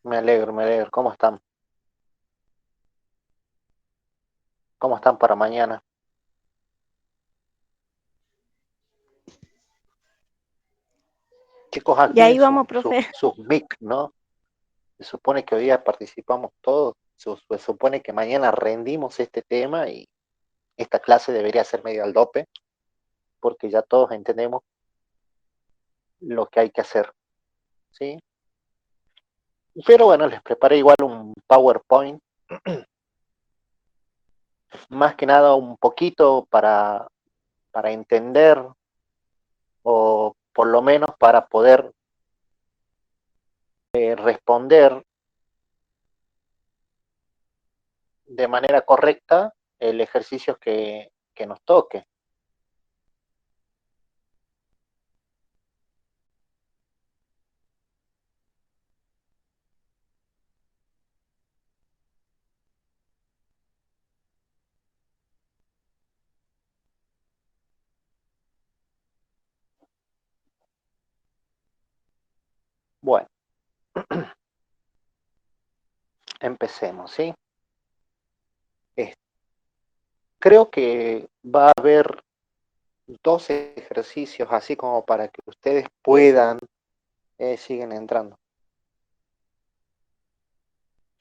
Me alegro, me alegro. ¿Cómo están? ¿Cómo están para mañana? Chicos, Ya activen sus, íbamos, sus, profe. sus mic, ¿no? Se supone que hoy día participamos todos. Se supone que mañana rendimos este tema y esta clase debería ser medio al dope, porque ya todos entendemos lo que hay que hacer, ¿sí? Pero bueno, les preparé igual un PowerPoint, más que nada un poquito para entender o por lo menos para poder responder de manera correcta el ejercicio que nos toque. Bueno, empecemos, ¿sí? Eh, Creo que va a haber dos ejercicios así como para que ustedes puedan, siguen entrando.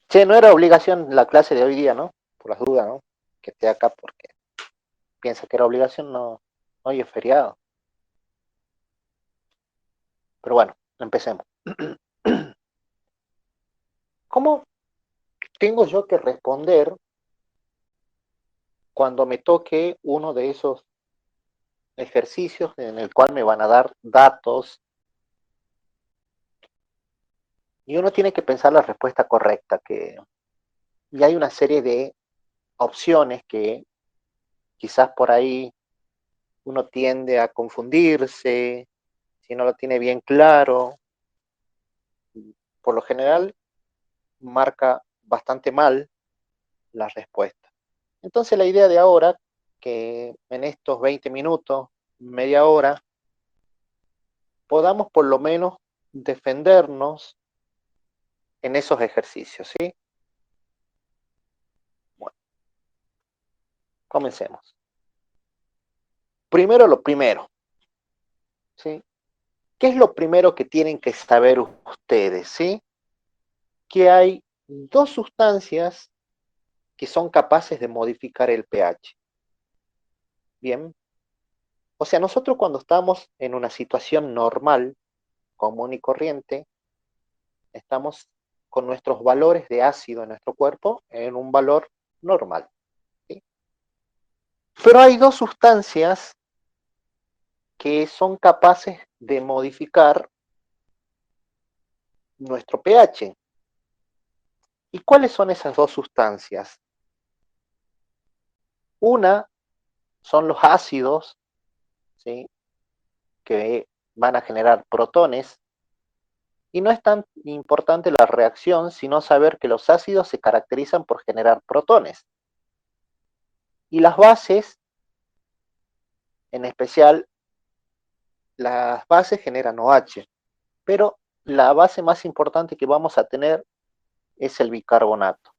Che, no era obligación la clase de hoy día, ¿no? Por las dudas, ¿no? Que esté acá porque piensa que era obligación, no, hoy es feriado. Pero bueno, empecemos. ¿Cómo tengo yo que responder cuando me toque uno de esos ejercicios en el cual me van a dar datos y uno tiene que pensar la respuesta correcta, que y hay una serie de opciones que quizás por ahí uno tiende a confundirse, si no lo tiene bien claro, por lo general marca bastante mal la respuesta. Entonces la idea de ahora, que en estos 20 minutos, media hora, podamos por lo menos defendernos en esos ejercicios, ¿sí? Bueno, comencemos. Primero lo primero, ¿sí? ¿Qué es lo primero que tienen que saber ustedes, ¿sí? Que hay dos sustancias que son capaces de modificar el pH. Bien, o sea, nosotros cuando estamos en una situación normal, común y corriente, estamos con nuestros valores de ácido en nuestro cuerpo en un valor normal, ¿sí? Pero hay dos sustancias que son capaces de modificar nuestro pH. ¿Y cuáles son esas dos sustancias? Una son los ácidos, ¿sí? Que van a generar protones. Y no es tan importante la reacción, sino saber que los ácidos se caracterizan por generar protones. Y las bases, en especial, las bases generan OH. Pero la base más importante que vamos a tener es el bicarbonato,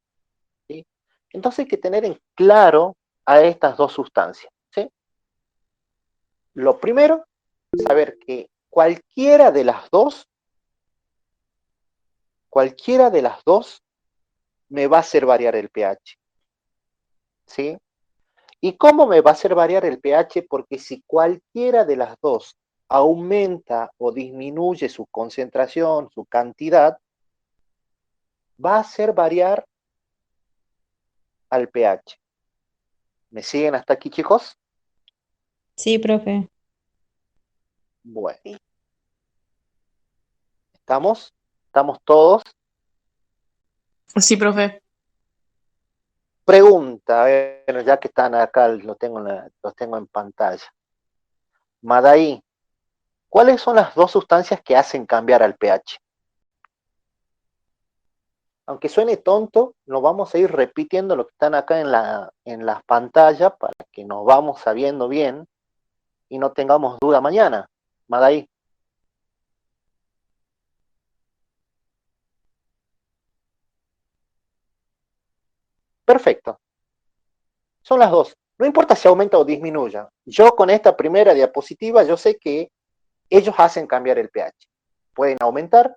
¿sí? Entonces hay que tener en claro a estas dos sustancias, ¿sí? Lo primero, saber que cualquiera de las dos me va a hacer variar el pH, ¿sí? ¿Y cómo me va a hacer variar el pH? Porque si cualquiera de las dos aumenta o disminuye su concentración, su cantidad, va a hacer variar al pH. ¿Me siguen hasta aquí, chicos? Sí, profe. Bueno, ¿estamos? ¿Estamos todos? Sí, profe. Pregunta, bueno, ya que están acá, los tengo en pantalla. Madaí, ¿cuáles son las dos sustancias que hacen cambiar al pH? Aunque suene tonto, nos vamos a ir repitiendo lo que están acá en las pantallas para que nos vamos sabiendo bien y no tengamos duda mañana. Madaí, Perfecto. Son las dos. No importa si aumenta o disminuya. Yo con esta primera diapositiva, yo sé que ellos hacen cambiar el pH. Pueden aumentar,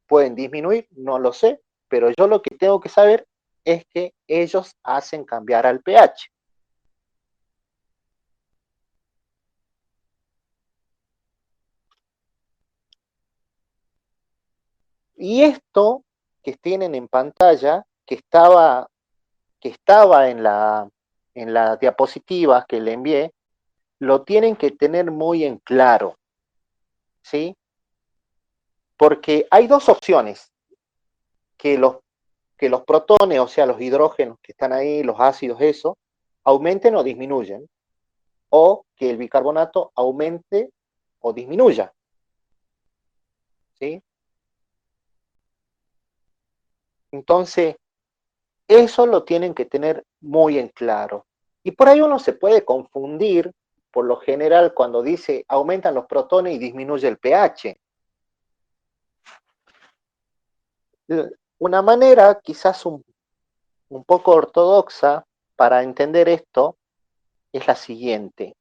pueden disminuir, no lo sé, pero yo lo que tengo que saber es que ellos hacen cambiar al pH. Y esto que tienen en pantalla, que estaba en la diapositiva que le envié, lo tienen que tener muy en claro, ¿sí? Porque hay dos opciones, que los protones, o sea, los hidrógenos que están ahí, los ácidos, eso, aumenten o disminuyen, o que el bicarbonato aumente o disminuya, ¿sí? Entonces, eso lo tienen que tener muy en claro. Y por ahí uno se puede confundir, por lo general, cuando dice aumentan los protones y disminuye el pH. Una manera quizás un poco ortodoxa para entender esto es la siguiente.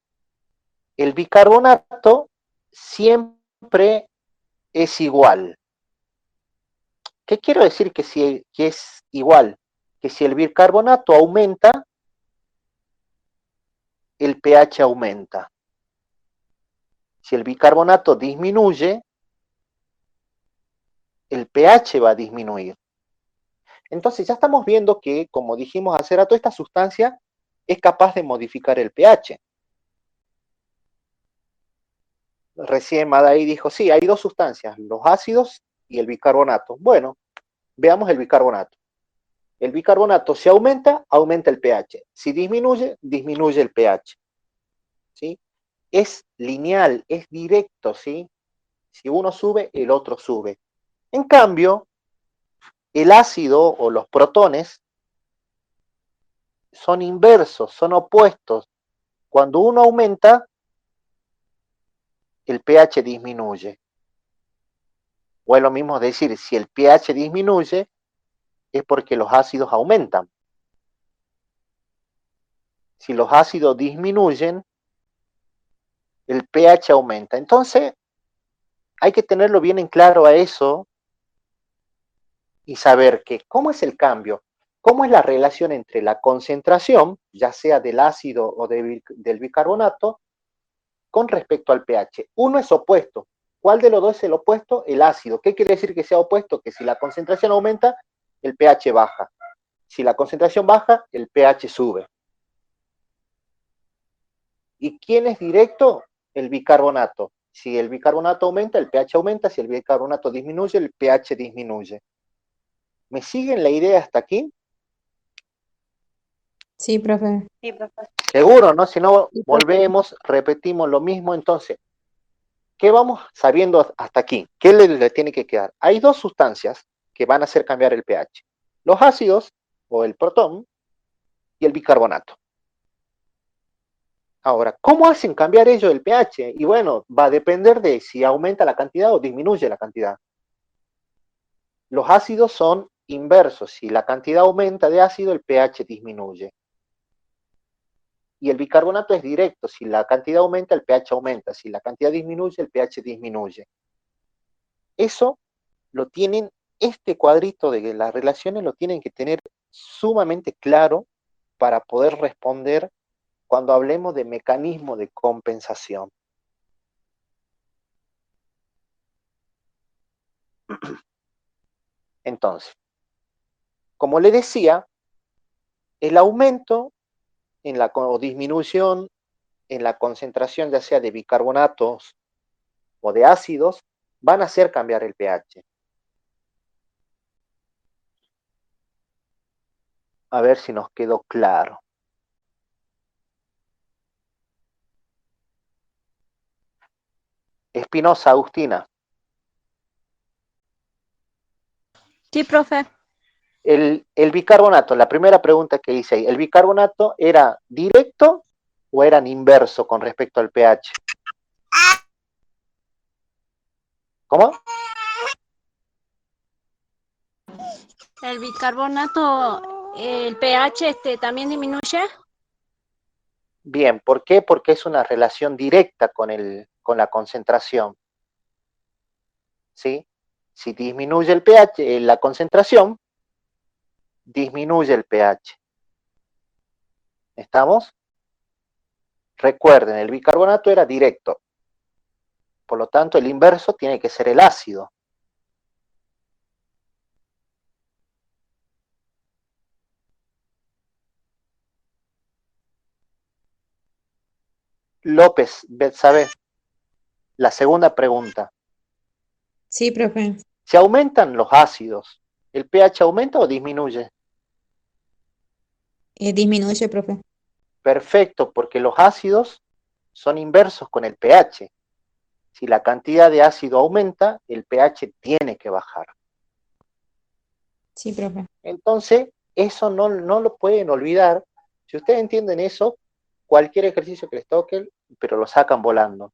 El bicarbonato siempre es igual. ¿Qué quiero decir que es igual? Que si el bicarbonato aumenta, el pH aumenta. Si el bicarbonato disminuye, el pH va a disminuir. Entonces ya estamos viendo que, como dijimos hace rato, esta sustancia es capaz de modificar el pH. Recién Madai dijo, sí, hay dos sustancias, los ácidos y el bicarbonato. Bueno, veamos el bicarbonato. El bicarbonato si aumenta, aumenta el pH. Si disminuye, disminuye el pH. ¿Sí? Es lineal, es directo, ¿sí? Si uno sube, el otro sube. En cambio, el ácido o los protones son inversos, son opuestos. Cuando uno aumenta, el pH disminuye. O es lo mismo decir, si el pH disminuye, es porque los ácidos aumentan. Si los ácidos disminuyen, el pH aumenta. Entonces, hay que tenerlo bien en claro a eso y saber que cómo es el cambio, cómo es la relación entre la concentración, ya sea del ácido o del bicarbonato, con respecto al pH. Uno es opuesto. ¿Cuál de los dos es el opuesto? El ácido. ¿Qué quiere decir que sea opuesto? Que si la concentración aumenta, el pH baja. Si la concentración baja, el pH sube. ¿Y quién es directo? El bicarbonato. Si el bicarbonato aumenta, el pH aumenta. Si el bicarbonato disminuye, el pH disminuye. ¿Me siguen la idea hasta aquí? Sí, profe. Seguro, ¿no? Si no, Sí, profe. volvemos, repetimos lo mismo. Entonces, ¿qué vamos sabiendo hasta aquí? ¿Qué le tiene que quedar? Hay dos sustancias que van a hacer cambiar el pH. Los ácidos, o el protón, y el bicarbonato. Ahora, ¿cómo hacen cambiar ellos el pH? Y bueno, va a depender de si aumenta la cantidad o disminuye la cantidad. Los ácidos son inversos. Si la cantidad aumenta de ácido, el pH disminuye. Y el bicarbonato es directo. Si la cantidad aumenta, el pH aumenta. Si la cantidad disminuye, el pH disminuye. Eso lo tienen, este cuadrito de las relaciones lo tienen que tener sumamente claro para poder responder cuando hablemos de mecanismo de compensación. Entonces, como le decía, el aumento o disminución en la concentración ya sea de bicarbonatos o de ácidos van a hacer cambiar el pH. A ver si nos quedó claro. Espinosa, Agustina. Sí, profe. El bicarbonato, la primera pregunta que hice ahí, ¿el bicarbonato era directo o eran inverso con respecto al pH? ¿Cómo? El bicarbonato ¿El pH también disminuye? Bien, ¿por qué? Porque es una relación directa con la concentración, ¿sí? Si disminuye el pH, la concentración, disminuye el pH. ¿Estamos? Recuerden, el bicarbonato era directo, por lo tanto el inverso tiene que ser el ácido. López, Betsabe, la segunda pregunta. Sí, profe. Si aumentan los ácidos, ¿el pH aumenta o disminuye? Disminuye, profe. Perfecto, porque los ácidos son inversos con el pH. Si la cantidad de ácido aumenta, el pH tiene que bajar. Sí, profe. Entonces, eso no lo pueden olvidar. Si ustedes entienden eso, cualquier ejercicio que les toque, pero lo sacan volando.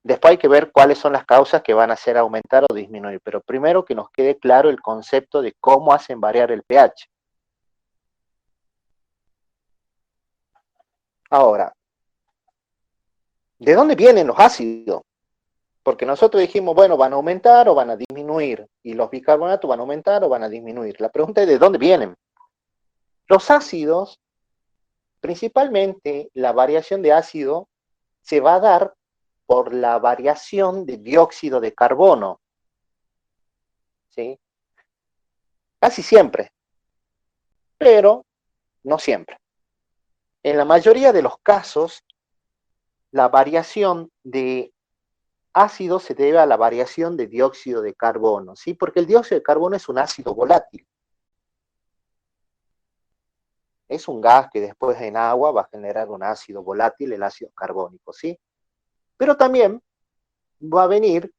Después hay que ver cuáles son las causas que van a hacer aumentar o disminuir, pero primero que nos quede claro el concepto de cómo hacen variar el pH. Ahora, ¿de dónde vienen los ácidos? Porque nosotros dijimos, bueno, van a aumentar o van a disminuir, y los bicarbonatos van a aumentar o van a disminuir. La pregunta es, ¿de dónde vienen? Los ácidos, principalmente la variación de ácido, se va a dar por la variación de dióxido de carbono, ¿sí? Casi siempre, pero no siempre. En la mayoría de los casos, la variación de ácido se debe a la variación de dióxido de carbono, ¿sí? Porque el dióxido de carbono es un ácido volátil. Es un gas que después en agua va a generar un ácido volátil, el ácido carbónico, ¿sí? Pero también va a venir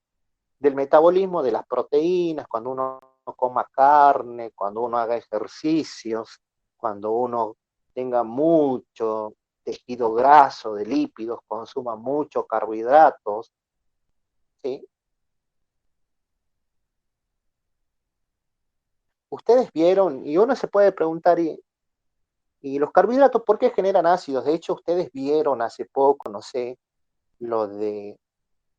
del metabolismo de las proteínas, cuando uno coma carne, cuando uno haga ejercicios, cuando uno tenga mucho tejido graso de lípidos, consuma muchos carbohidratos, ¿sí? Ustedes vieron, y uno se puede preguntar, ¿y los carbohidratos por qué generan ácidos? De hecho, ustedes vieron hace poco, no sé, lo de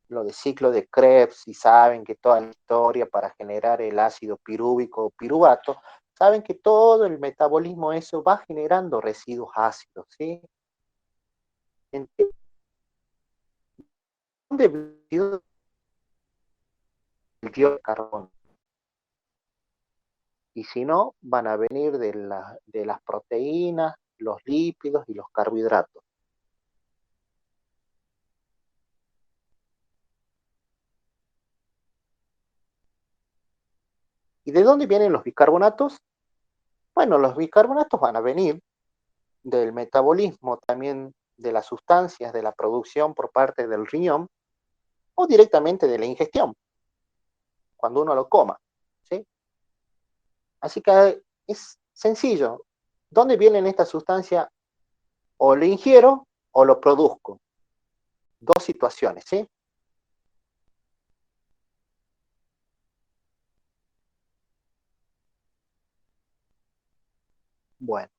lo de ciclo de Krebs y saben que toda la historia para generar el ácido pirúvico o piruvato, saben que todo el metabolismo eso va generando residuos ácidos, ¿sí? ¿Dónde viene el dióxido de carbono? Y si no, van a venir de las proteínas, los lípidos y los carbohidratos. ¿Y de dónde vienen los bicarbonatos? Bueno, los bicarbonatos van a venir del metabolismo también de las sustancias, de la producción por parte del riñón o directamente de la ingestión, cuando uno lo coma, ¿sí? Así que es sencillo. ¿Dónde vienen estas sustancias? O lo ingiero o lo produzco. Dos situaciones, ¿sí? Bueno,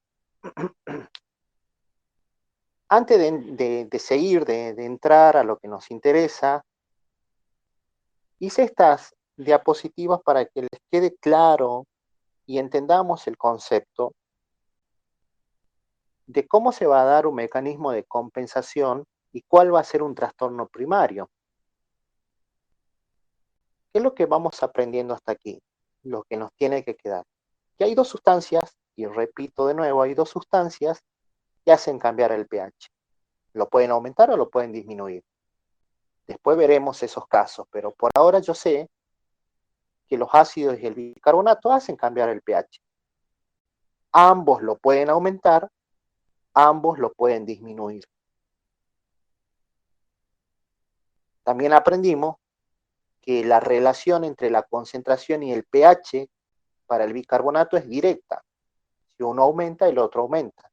antes de seguir, de entrar a lo que nos interesa, hice estas diapositivas para que les quede claro y entendamos el concepto de cómo se va a dar un mecanismo de compensación y cuál va a ser un trastorno primario. ¿Qué es lo que vamos aprendiendo hasta aquí? Lo que nos tiene que quedar. Que hay dos sustancias, y repito de nuevo, hay dos sustancias que hacen cambiar el pH. Lo pueden aumentar o lo pueden disminuir. Después veremos esos casos, pero por ahora yo sé que los ácidos y el bicarbonato hacen cambiar el pH. Ambos lo pueden aumentar, ambos lo pueden disminuir. También aprendimos que la relación entre la concentración y el pH para el bicarbonato es directa. Si uno aumenta, el otro aumenta.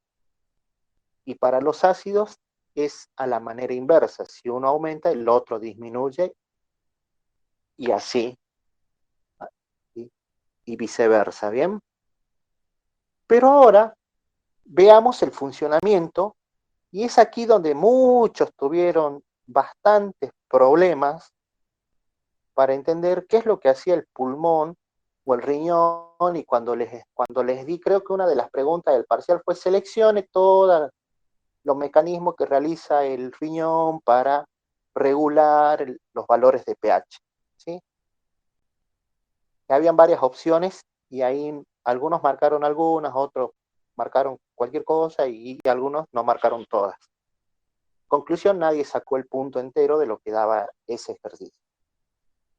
Y para los ácidos es a la manera inversa. Si uno aumenta, el otro disminuye y así, y viceversa, ¿bien? Pero ahora veamos el funcionamiento, y es aquí donde muchos tuvieron bastantes problemas para entender qué es lo que hacía el pulmón o el riñón, y cuando les di, creo que una de las preguntas del parcial fue seleccione todos los mecanismos que realiza el riñón para regular los valores de pH, ¿sí? Habían varias opciones y ahí algunos marcaron algunas, otros marcaron cualquier cosa y algunos no marcaron todas. Conclusión, nadie sacó el punto entero de lo que daba ese ejercicio.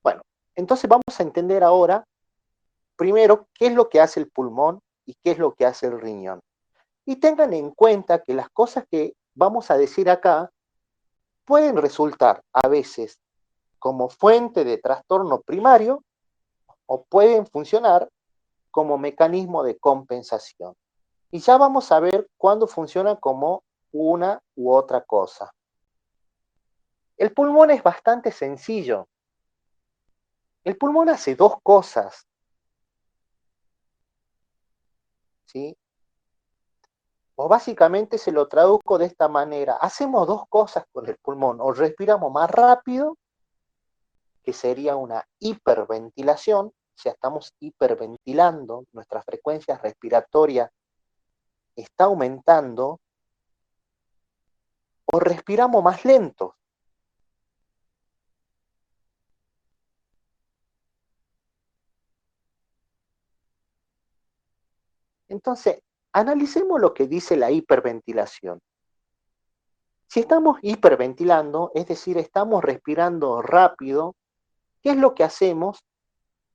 Bueno, entonces vamos a entender ahora, primero, qué es lo que hace el pulmón y qué es lo que hace el riñón. Y tengan en cuenta que las cosas que vamos a decir acá pueden resultar a veces como fuente de trastorno primario o pueden funcionar como mecanismo de compensación. Y ya vamos a ver cuándo funciona como una u otra cosa. El pulmón es bastante sencillo. El pulmón hace dos cosas, ¿sí? O básicamente se lo traduzco de esta manera. Hacemos dos cosas con el pulmón. O respiramos más rápido, que sería una hiperventilación, o sea, estamos hiperventilando, nuestra frecuencia respiratoria está aumentando, o respiramos más lento. Entonces, analicemos lo que dice la hiperventilación. Si estamos hiperventilando, es decir, estamos respirando rápido, ¿qué es lo que hacemos?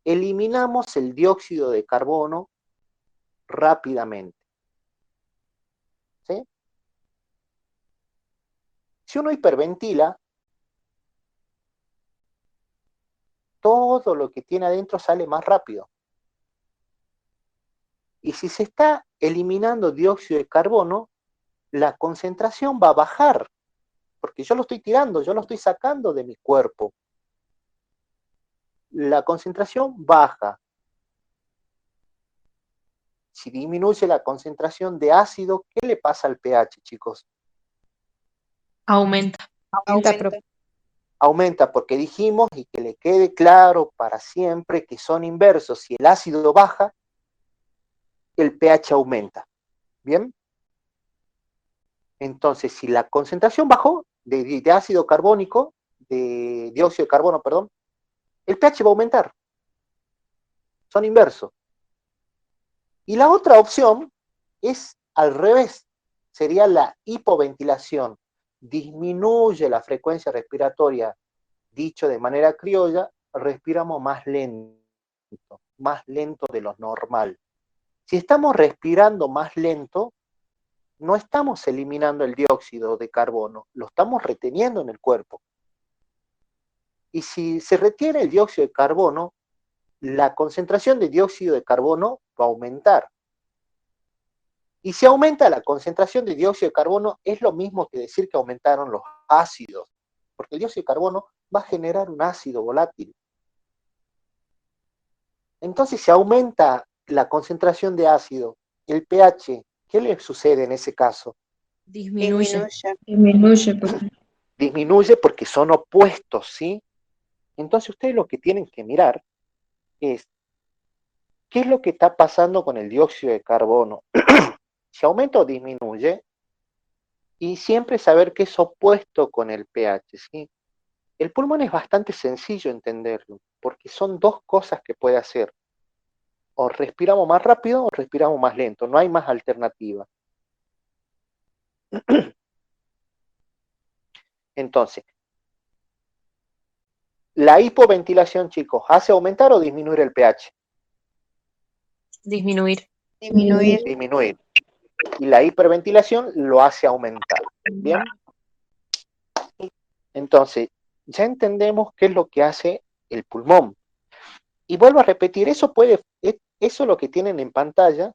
Eliminamos el dióxido de carbono rápidamente, ¿sí? Si uno hiperventila, todo lo que tiene adentro sale más rápido. Y si se está eliminando dióxido de carbono, la concentración va a bajar, porque yo lo estoy tirando, yo lo estoy sacando de mi cuerpo. La concentración baja. Si disminuye la concentración de ácido, ¿qué le pasa al pH, chicos? Aumenta. Aumenta, profe. Aumenta, porque dijimos, y que le quede claro para siempre, que son inversos. Si el ácido baja, el pH aumenta. ¿Bien? Entonces, si la concentración bajó de ácido carbónico, de dióxido de carbono, perdón, el pH va a aumentar. Son inversos. Y la otra opción es al revés, sería la hipoventilación. Disminuye la frecuencia respiratoria, dicho de manera criolla, respiramos más lento de lo normal. Si estamos respirando más lento, no estamos eliminando el dióxido de carbono, lo estamos reteniendo en el cuerpo. Y si se retiene el dióxido de carbono, la concentración de dióxido de carbono va a aumentar. Y si aumenta la concentración de dióxido de carbono, es lo mismo que decir que aumentaron los ácidos, porque el dióxido de carbono va a generar un ácido volátil. Entonces, si aumenta la concentración de ácido, el pH, ¿qué le sucede en ese caso? Disminuye. Disminuye, profe. Disminuye porque son opuestos, ¿sí? Entonces, ustedes lo que tienen que mirar es qué es lo que está pasando con el dióxido de carbono. Si aumenta o disminuye, y siempre saber que es opuesto con el pH, ¿sí? El pulmón es bastante sencillo entenderlo, porque son dos cosas que puede hacer. O respiramos más rápido o respiramos más lento, no hay más alternativa. Entonces, la hipoventilación, chicos, ¿hace aumentar o disminuir el pH? Disminuir. Disminuir. Disminuir. Y la hiperventilación lo hace aumentar. ¿Bien? Entonces, ya entendemos qué es lo que hace el pulmón. Y vuelvo a repetir, eso es lo que tienen en pantalla.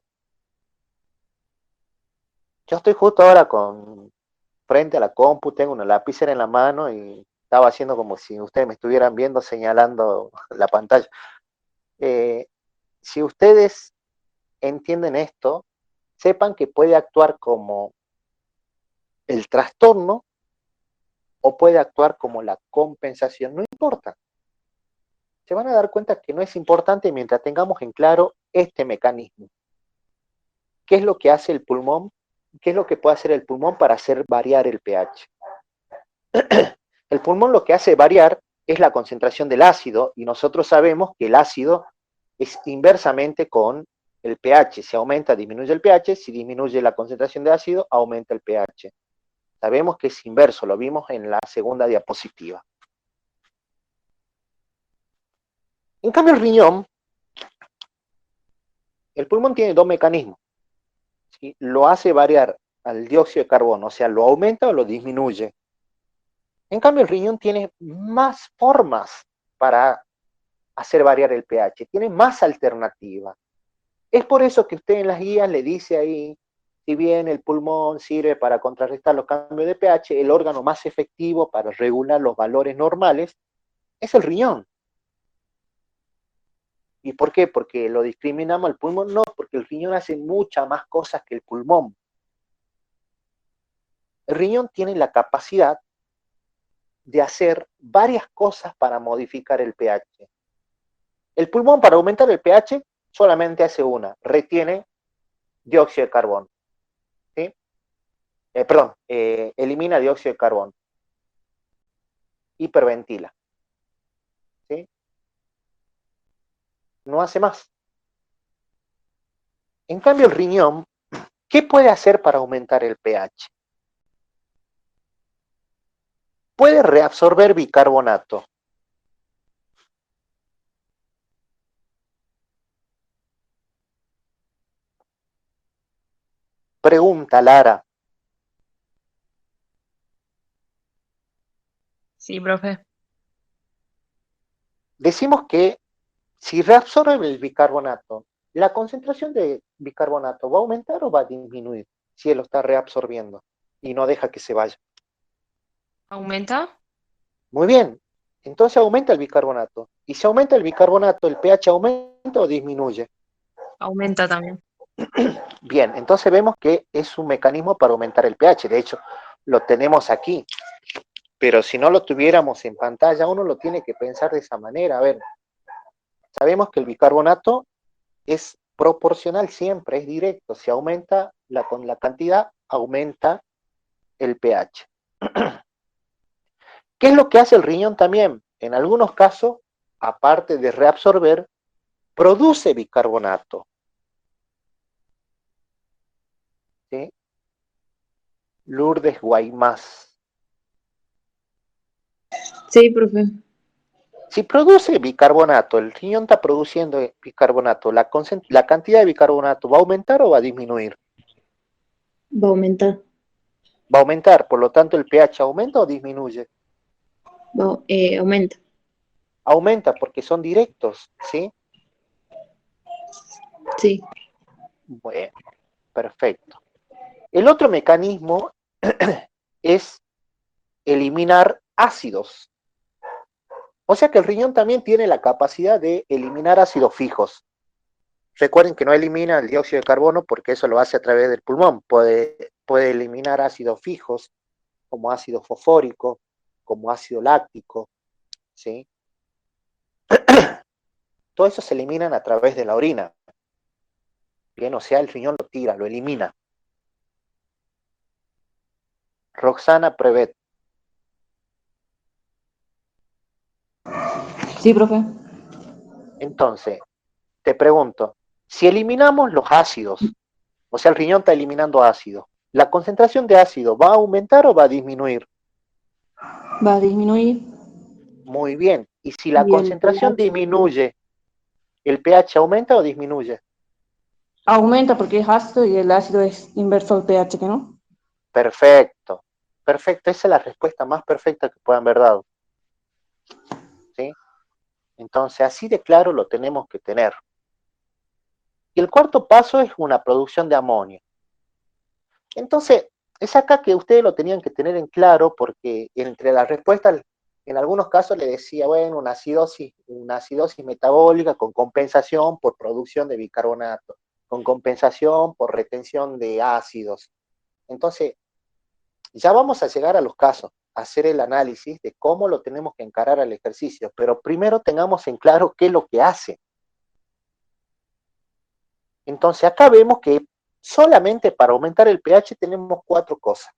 Yo estoy justo ahora frente a la compu, tengo una lapicera en la mano y estaba haciendo como si ustedes me estuvieran viendo señalando la pantalla. Si ustedes entienden esto, sepan que puede actuar como el trastorno o puede actuar como la compensación, no importa. Se van a dar cuenta que no es importante mientras tengamos en claro este mecanismo. ¿Qué es lo que hace el pulmón? ¿Qué es lo que puede hacer el pulmón para hacer variar el pH? El pulmón lo que hace variar es la concentración del ácido y nosotros sabemos que el ácido es inversamente con el pH. Si aumenta, disminuye el pH. Si disminuye la concentración de ácido, aumenta el pH. Sabemos que es inverso, lo vimos en la segunda diapositiva. En cambio, el riñón, el pulmón tiene dos mecanismos. ¿Sí? Lo hace variar al dióxido de carbono, o sea, lo aumenta o lo disminuye. En cambio, el riñón tiene más formas para hacer variar el pH, tiene más alternativas. Es por eso que usted en las guías le dice ahí, si bien el pulmón sirve para contrarrestar los cambios de pH, el órgano más efectivo para regular los valores normales es el riñón. ¿Y por qué? Porque lo discriminamos al pulmón, no, porque el riñón hace muchas más cosas que el pulmón. El riñón tiene la capacidad de hacer varias cosas para modificar el pH. El pulmón, para aumentar el pH, solamente hace una, retiene dióxido de carbono. ¿Sí? Elimina dióxido de carbono. Hiperventila. ¿Sí? No hace más. En cambio, el riñón, ¿qué puede hacer para aumentar el pH? Puede reabsorber bicarbonato. Pregunta, Lara. Sí, profe. Decimos que si reabsorbe el bicarbonato, ¿la concentración de bicarbonato va a aumentar o va a disminuir si él lo está reabsorbiendo y no deja que se vaya? ¿Aumenta? Muy bien, entonces aumenta el bicarbonato. Y si aumenta el bicarbonato, ¿el pH aumenta o disminuye? Aumenta también. Bien, entonces vemos que es un mecanismo para aumentar el pH. De hecho, lo tenemos aquí. Pero si no lo tuviéramos en pantalla, uno lo tiene que pensar de esa manera. A ver, sabemos que el bicarbonato es proporcional siempre, es directo. Si aumenta con la cantidad, aumenta el pH. ¿Qué es lo que hace el riñón también? En algunos casos, aparte de reabsorber, produce bicarbonato. ¿Sí? Lourdes Guaymás. Sí, profe. Si produce bicarbonato, el riñón está produciendo bicarbonato, la cantidad de bicarbonato va a aumentar o va a disminuir. Va a aumentar. Va a aumentar, por lo tanto el pH aumenta o disminuye. Aumenta. Aumenta porque son directos, ¿sí? Sí. Bueno, perfecto. El otro mecanismo es eliminar ácidos. O sea que el riñón también tiene la capacidad de eliminar ácidos fijos. Recuerden que no elimina el dióxido de carbono porque eso lo hace a través del pulmón. Puede eliminar ácidos fijos como ácido fosfórico, como ácido láctico, ¿sí? Todo eso se eliminan a través de la orina. Bien, o sea, el riñón lo tira, lo elimina. Roxana Prevet. Sí, profe. Entonces, te pregunto, si eliminamos los ácidos, o sea, el riñón está eliminando ácido, ¿la concentración de ácido va a aumentar o va a disminuir? Va a disminuir Muy bien. Y si la y el concentración pH disminuye, ¿el pH aumenta o disminuye? aumenta porque es ácido y el ácido es inverso al pH, ¿no? Perfecto. Perfecto. Esa es la respuesta más perfecta que puedan haber dado. ¿Sí? Entonces, así de claro lo tenemos que tener. Y el cuarto paso es una producción de amonio. Entonces, es acá que ustedes lo tenían que tener en claro porque entre las respuestas, en algunos casos le decía, bueno, una acidosis metabólica con compensación por producción de bicarbonato. con compensación por retención de ácidos. Entonces, ya vamos a llegar a los casos, a hacer el análisis de cómo lo tenemos que encarar al ejercicio, pero primero tengamos en claro qué es lo que hace. Entonces, acá vemos que solamente para aumentar el pH tenemos 4 cosas,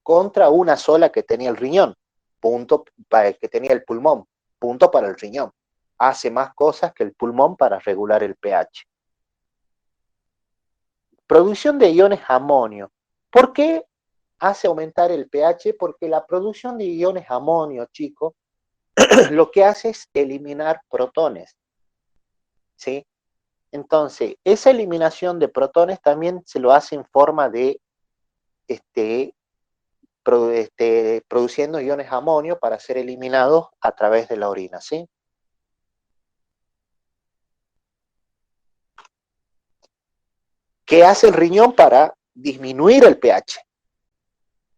contra una sola que tenía el riñón, punto para que tenía el pulmón, punto para el riñón. Hace más cosas que el pulmón para regular el pH. Producción de iones amonio. ¿Por qué hace aumentar el pH? Porque la producción de iones amonio, chicos, lo que hace es eliminar protones, ¿sí? Entonces, esa eliminación de protones también se lo hace en forma de produciendo iones amonio para ser eliminados a través de la orina, ¿sí? ¿Qué hace el riñón para disminuir el pH?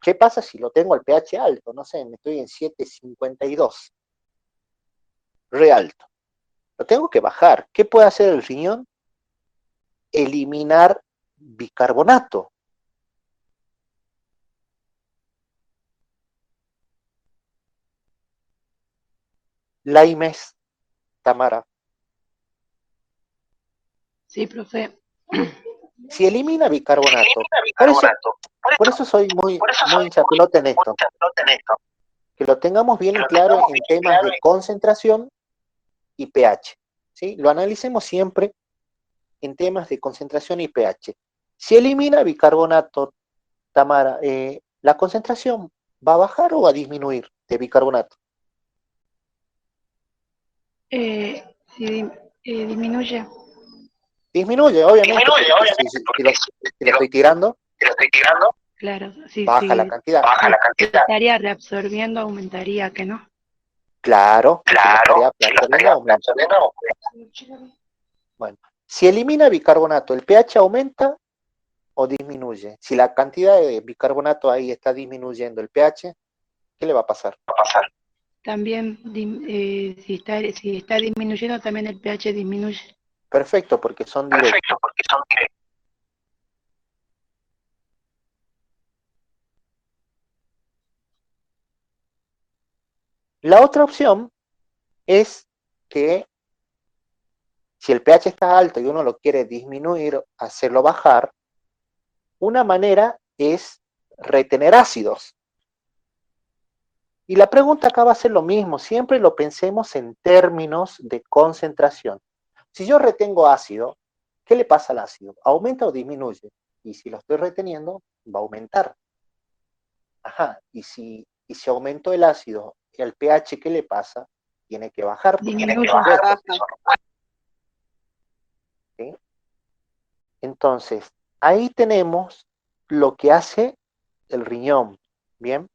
¿Qué pasa si lo tengo al pH alto? No sé, me estoy en 7,52. Re alto. Lo tengo que bajar. ¿Qué puede hacer el riñón? Eliminar bicarbonato. Laimes, Tamara. Sí, profe. Si elimina bicarbonato, por eso soy muy hincha pelota en esto. Que lo tengamos bien en claro en temas de concentración y pH. ¿Sí? Lo analicemos siempre en temas de concentración y pH. Si elimina bicarbonato, Tamara, ¿la concentración va a bajar o va a disminuir de bicarbonato? Sí, disminuye. Disminuye, obviamente, porque si lo estoy tirando, Claro, sí, baja la sí. cantidad. Si lo estaría reabsorbiendo, aumentaría, que no. Claro, si lo estaría absorbiendo, aumenta. Bueno, si elimina bicarbonato, ¿el pH aumenta o disminuye? Si la cantidad de bicarbonato ahí está disminuyendo el pH, ¿qué le va a pasar? También, si está disminuyendo, también el pH disminuye. Perfecto, porque son directos. La otra opción es que si el pH está alto y uno lo quiere disminuir, hacerlo bajar, una manera es retener ácidos. Y la pregunta acá va a ser lo mismo, siempre lo pensemos en términos de concentración. Si yo retengo ácido, ¿qué le pasa al ácido? ¿Aumenta o disminuye? Y si lo estoy reteniendo, va a aumentar. Ajá, y si aumentó el ácido, el pH, ¿qué le pasa? Tiene que bajar. Disminuye. ¿Sí? Entonces, ahí tenemos lo que hace el riñón, ¿bien?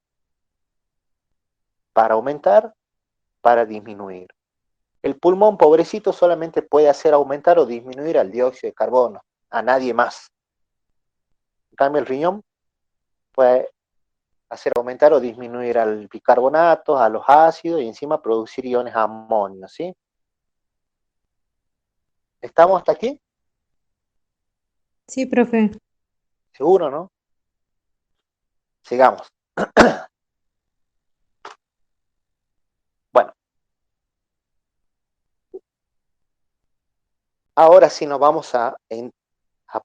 Para aumentar, para disminuir. El pulmón, pobrecito, solamente puede hacer aumentar o disminuir al dióxido de carbono, a nadie más. En cambio, el riñón puede hacer aumentar o disminuir al bicarbonato, a los ácidos y encima producir iones amonio, ¿sí? ¿Estamos hasta aquí? Sí, profe. ¿Seguro, no? Sigamos. Bueno, ahora sí nos vamos a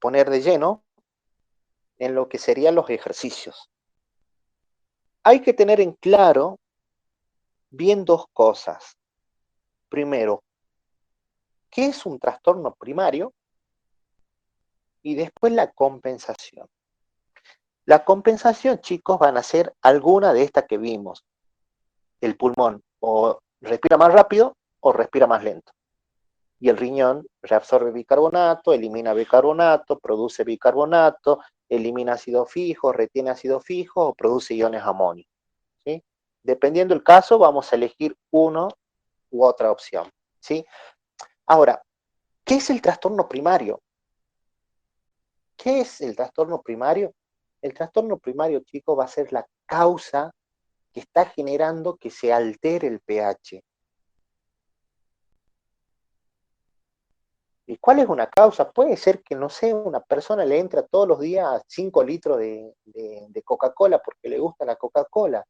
poner de lleno en lo que serían los ejercicios. Hay que tener en claro bien dos cosas. Primero, ¿qué es un trastorno primario? Y después la compensación. La compensación, chicos, van a ser alguna de estas que vimos. El pulmón o respira más rápido o respira más lento. Y el riñón reabsorbe bicarbonato, elimina bicarbonato, produce bicarbonato, elimina ácido fijo, retiene ácido fijo o produce iones amonio. ¿Sí? Dependiendo del caso, vamos a elegir uno u otra opción. ¿Sí? Ahora, ¿qué es el trastorno primario? ¿Qué es el trastorno primario? El trastorno primario, chicos, va a ser la causa que está generando que se altere el pH. ¿Y cuál es una causa? Puede ser que, no sé, una persona le entra todos los días 5 litros de Coca-Cola porque le gusta la Coca-Cola.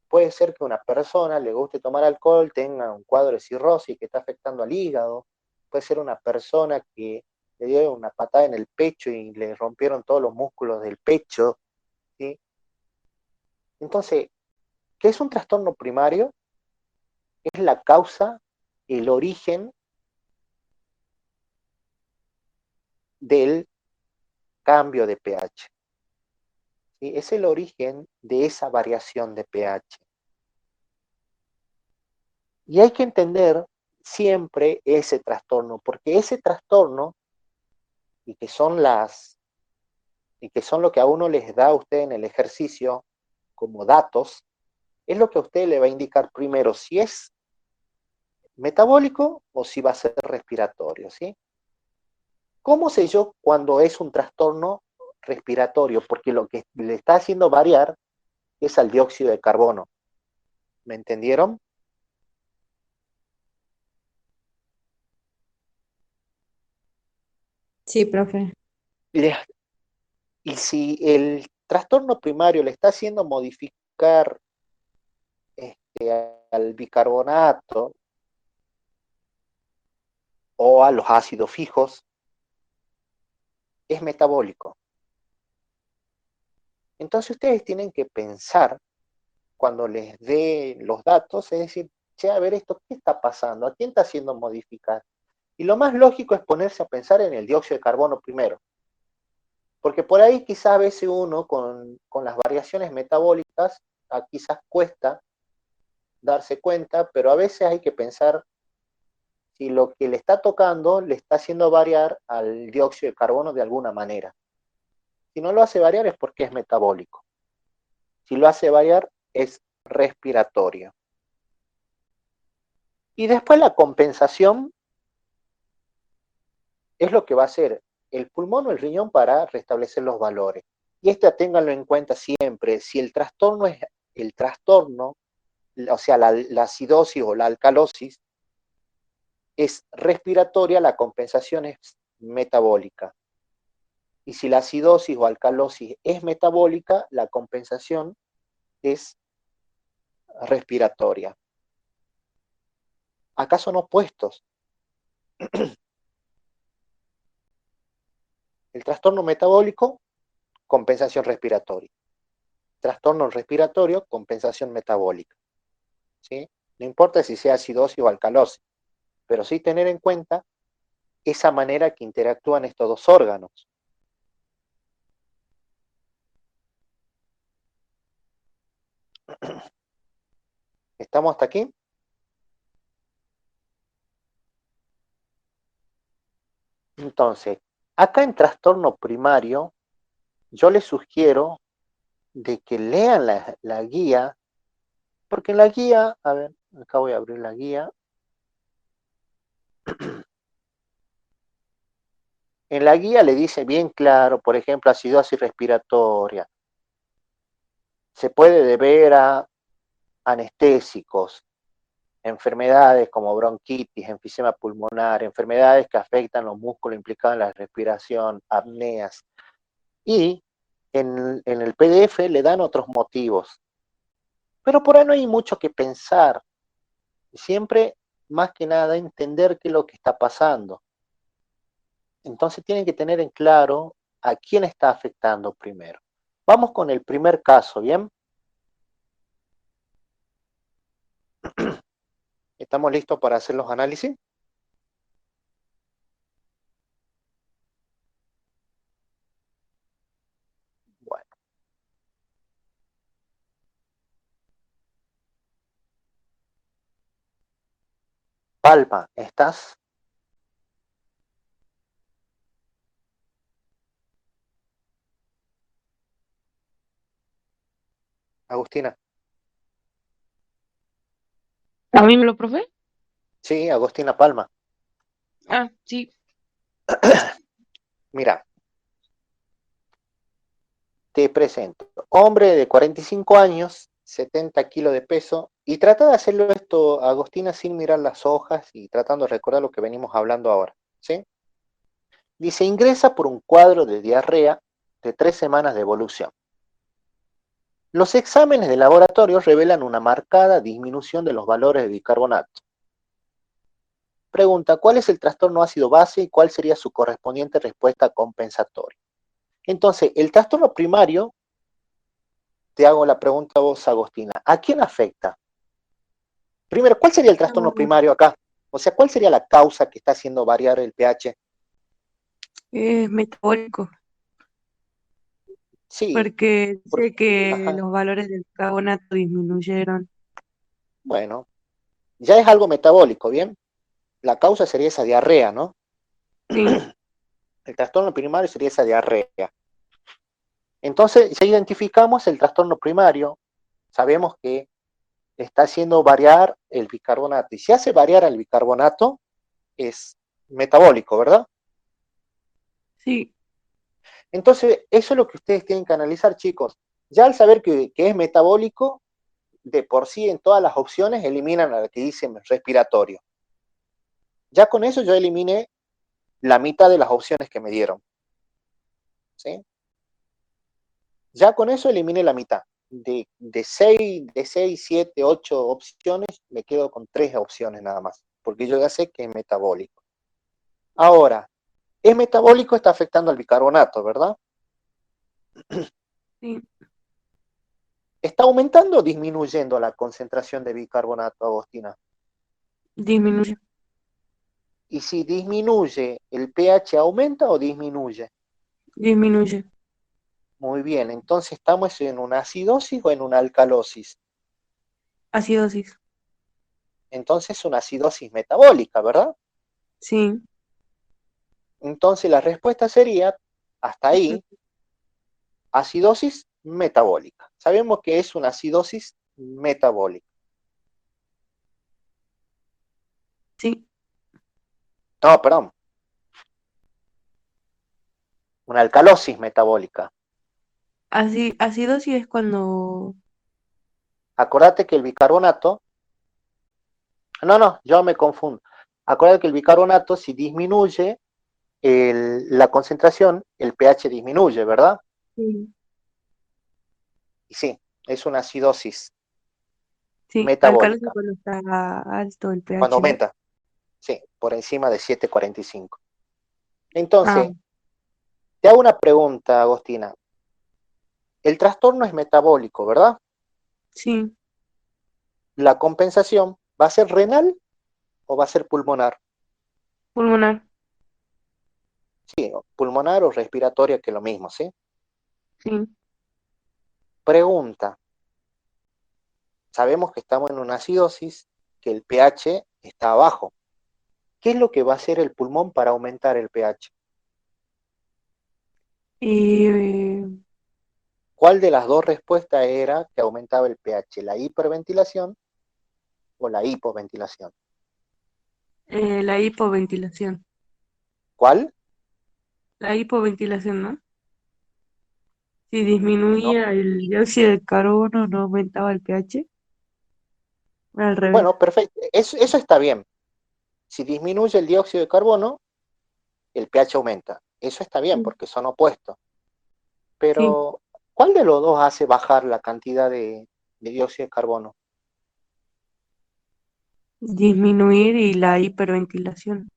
Puede ser que una persona le guste tomar alcohol, tenga un cuadro de cirrosis que está afectando al hígado. Puede ser una persona que le dio una patada en el pecho y le rompieron todos los músculos del pecho, ¿sí? Entonces, ¿qué es un trastorno primario? Es la causa, el origen del cambio de pH. ¿Sí? Es el origen de esa variación de pH. Y hay que entender siempre ese trastorno, porque ese trastorno, y que son lo que a uno les da a usted en el ejercicio como datos, es lo que a usted le va a indicar primero si es metabólico o si va a ser respiratorio, ¿sí? ¿Cómo sé yo cuando es un trastorno respiratorio? Porque lo que le está haciendo variar es al dióxido de carbono. ¿Me entendieron? Sí, profe. Y si el trastorno primario le está haciendo modificar al bicarbonato o a los ácidos fijos, es metabólico. Entonces ustedes tienen que pensar cuando les dé los datos, es decir, che, a ver esto, ¿qué está pasando? ¿A quién está haciendo modificar? Y lo más lógico es ponerse a pensar en el dióxido de carbono primero. Porque por ahí quizás a veces uno con las variaciones metabólicas, quizás cuesta darse cuenta, pero a veces hay que pensar si lo que le está tocando le está haciendo variar al dióxido de carbono de alguna manera. Si no lo hace variar es porque es metabólico. Si lo hace variar es respiratorio. Y después la compensación es lo que va a hacer el pulmón o el riñón para restablecer los valores. Y ténganlo en cuenta siempre, si el trastorno es el trastorno, o sea, la acidosis o la alcalosis, es respiratoria, la compensación es metabólica. Y si la acidosis o alcalosis es metabólica, la compensación es respiratoria. Acá son opuestos. El trastorno metabólico, compensación respiratoria. Trastorno respiratorio, compensación metabólica. ¿Sí? No importa si sea acidosis o alcalosis, pero sí tener en cuenta esa manera que interactúan estos dos órganos. ¿Estamos hasta aquí? Entonces, acá en trastorno primario, yo les sugiero de que lean la guía, porque en la guía, a ver, acá voy a abrir la guía. En la guía le dice bien claro, por ejemplo, acidosis respiratoria. Se puede deber a anestésicos, enfermedades como bronquitis, enfisema pulmonar, enfermedades que afectan los músculos implicados en la respiración, apneas. Y en el PDF le dan otros motivos. Pero por ahí no hay mucho que pensar. Siempre, más que nada, entender qué es lo que está pasando. Entonces tienen que tener en claro a quién está afectando primero. Vamos con el primer caso, ¿bien? ¿Estamos listos para hacer los análisis? Bueno. Palma, ¿estás? Agustina. ¿A mí me lo, profe? Sí, Agustina Palma. Ah, sí. Mira, te presento. Hombre de 45 años, 70 kilos de peso Y trata de hacerlo esto, Agostina, sin mirar las hojas y tratando de recordar lo que venimos hablando ahora, ¿sí? Dice, ingresa por un cuadro de diarrea de 3 semanas de evolución. Los exámenes de laboratorio revelan una marcada disminución de los valores de bicarbonato. Pregunta, ¿cuál es el trastorno ácido-base y cuál sería su correspondiente respuesta compensatoria? Entonces, el trastorno primario, te hago la pregunta a vos, Agostina, ¿a quién afecta? Primero, ¿cuál sería el trastorno primario acá? O sea, ¿cuál sería la causa que está haciendo variar el pH? Es metabólico, Sí, porque sé que ajá, los valores del carbonato disminuyeron. bueno, ya es algo metabólico, ¿bien? La causa sería esa diarrea, ¿no? Sí, El trastorno primario sería esa diarrea. Entonces, ya identificamos el trastorno primario, sabemos que está haciendo variar el bicarbonato. Y si hace variar el bicarbonato, es metabólico, ¿verdad? sí, Entonces, eso es lo que ustedes tienen que analizar, chicos. Ya al saber que es metabólico, de por sí en todas las opciones eliminan a la que dice respiratorio. Ya con eso yo eliminé la mitad de las opciones que me dieron. ¿Sí? Ya con eso eliminé la mitad. De 6, 7, 8 opciones, me quedo con 3 opciones nada más, porque yo ya sé que es metabólico. Ahora, es metabólico, está afectando al bicarbonato, ¿verdad? sí, ¿Está aumentando o disminuyendo la concentración de bicarbonato, Agostina? disminuye, Y si disminuye, ¿el pH aumenta o disminuye? disminuye. Muy bien, entonces estamos en una acidosis o en una alcalosis. Acidosis, Entonces una acidosis metabólica, ¿verdad? sí, Entonces la respuesta sería, hasta ahí, acidosis metabólica. Sabemos que es una acidosis metabólica. sí. No, perdón, una alcalosis metabólica. Acidosis es cuando... Acordate que el bicarbonato, no, yo me confundo. Acordate que el bicarbonato, si disminuye la concentración, el pH disminuye, ¿verdad? Sí, Y sí, es una acidosis sí, alcalosis metabólica, cuando está alto el cuando pH, ¿no? aumenta, sí, por encima de 7,45. Ah, Entonces, te hago una pregunta, Agostina. El trastorno es metabólico, ¿verdad? sí, ¿La compensación va a ser renal o va a ser pulmonar? pulmonar, Sí, pulmonar o respiratoria, que es lo mismo, ¿sí? sí. Pregunta. Sabemos que estamos en una acidosis, que el pH está abajo. ¿Qué es lo que va a hacer el pulmón para aumentar el pH? Y ¿Cuál de las dos respuestas era que aumentaba el pH? ¿La hiperventilación o la hipoventilación? la hipoventilación. ¿Cuál? La hipoventilación, ¿no? Si No. disminuía el dióxido de carbono, no aumentaba el pH. Al revés. Bueno, perfecto. Eso está bien. Si disminuye el dióxido de carbono, el pH aumenta. Eso está bien Sí. porque son opuestos. Sí, Pero, ¿cuál de los dos hace bajar la cantidad de dióxido de carbono? disminuir y la hiperventilación.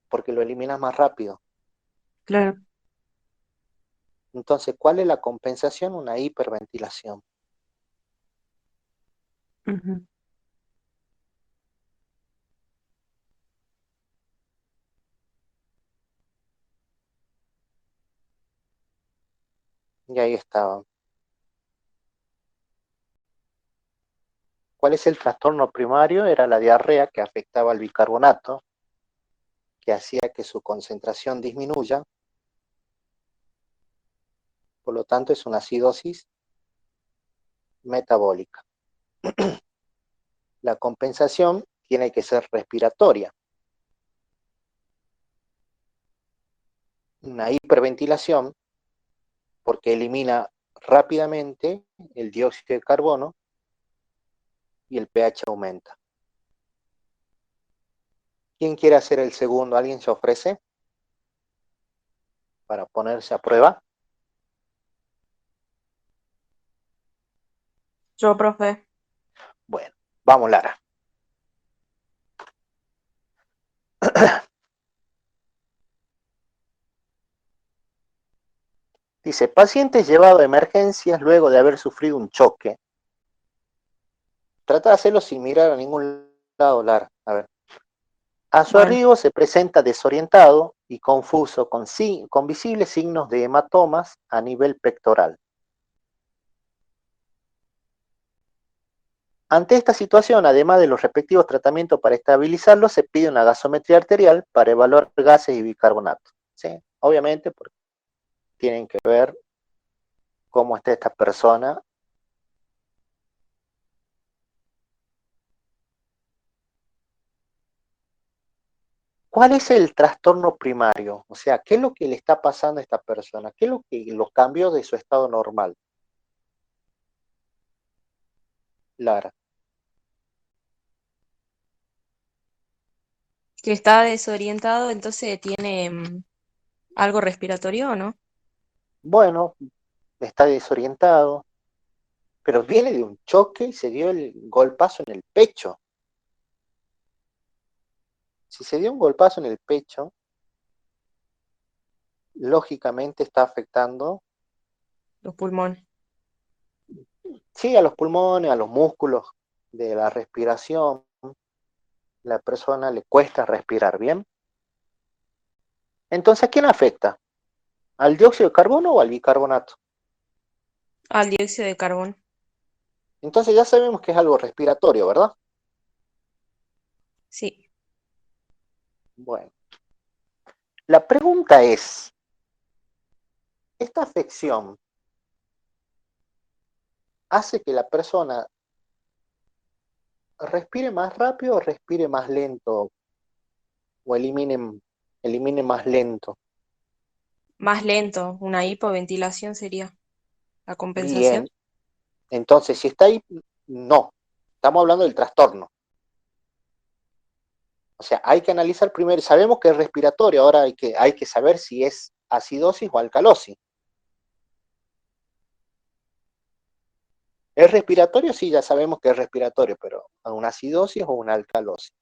Porque lo eliminas más rápido. Claro. Entonces, ¿cuál es la compensación? Una hiperventilación. Ujú. Y ahí estaba. ¿Cuál es el trastorno primario? Era la diarrea que afectaba al bicarbonato, que hacía que su concentración disminuya. Por lo tanto, es una acidosis metabólica. La compensación tiene que ser respiratoria. Una hiperventilación, porque elimina rápidamente el dióxido de carbono y el pH aumenta. ¿Quién quiere hacer el segundo? ¿Alguien se ofrece para ponerse a prueba? Yo, profe. Bueno, vamos, Lara. Dice, paciente llevado a emergencias luego de haber sufrido un choque. Trata de hacerlo sin mirar a ningún lado, Lara. A ver. A su Bueno. arribo se presenta desorientado y confuso, con visibles signos de hematomas a nivel pectoral. Ante esta situación, además de los respectivos tratamientos para estabilizarlo, se pide una gasometría arterial para evaluar gases y bicarbonato. ¿Sí? Obviamente, porque tienen que ver cómo está esta persona. ¿Cuál es el trastorno primario? O sea, ¿qué es lo que le está pasando a esta persona? ¿Qué es lo que lo cambió de su estado normal? Lara. Que está desorientado, entonces tiene algo respiratorio, ¿o no? Bueno, está desorientado, pero viene de un choque y se dio el golpazo en el pecho. Si se dio un golpazo en el pecho, lógicamente está afectando, Los pulmones. sí, a los pulmones, a los músculos de la respiración. La persona le cuesta respirar bien. Entonces, ¿a quién afecta? ¿Al dióxido de carbono o al bicarbonato? Al dióxido de carbono. Entonces ya sabemos que es algo respiratorio, ¿verdad? Sí. Bueno, la pregunta es, ¿esta afección hace que la persona respire más rápido o respire más lento? ¿O elimine más lento? Más lento. Una hipoventilación sería la compensación. Bien, entonces si está ahí, no. Estamos hablando del trastorno. O sea, hay que analizar primero, sabemos que es respiratorio, ahora hay que saber si es acidosis o alcalosis. ¿Es respiratorio? Sí, ya sabemos que es respiratorio, pero una acidosis o una alcalosis.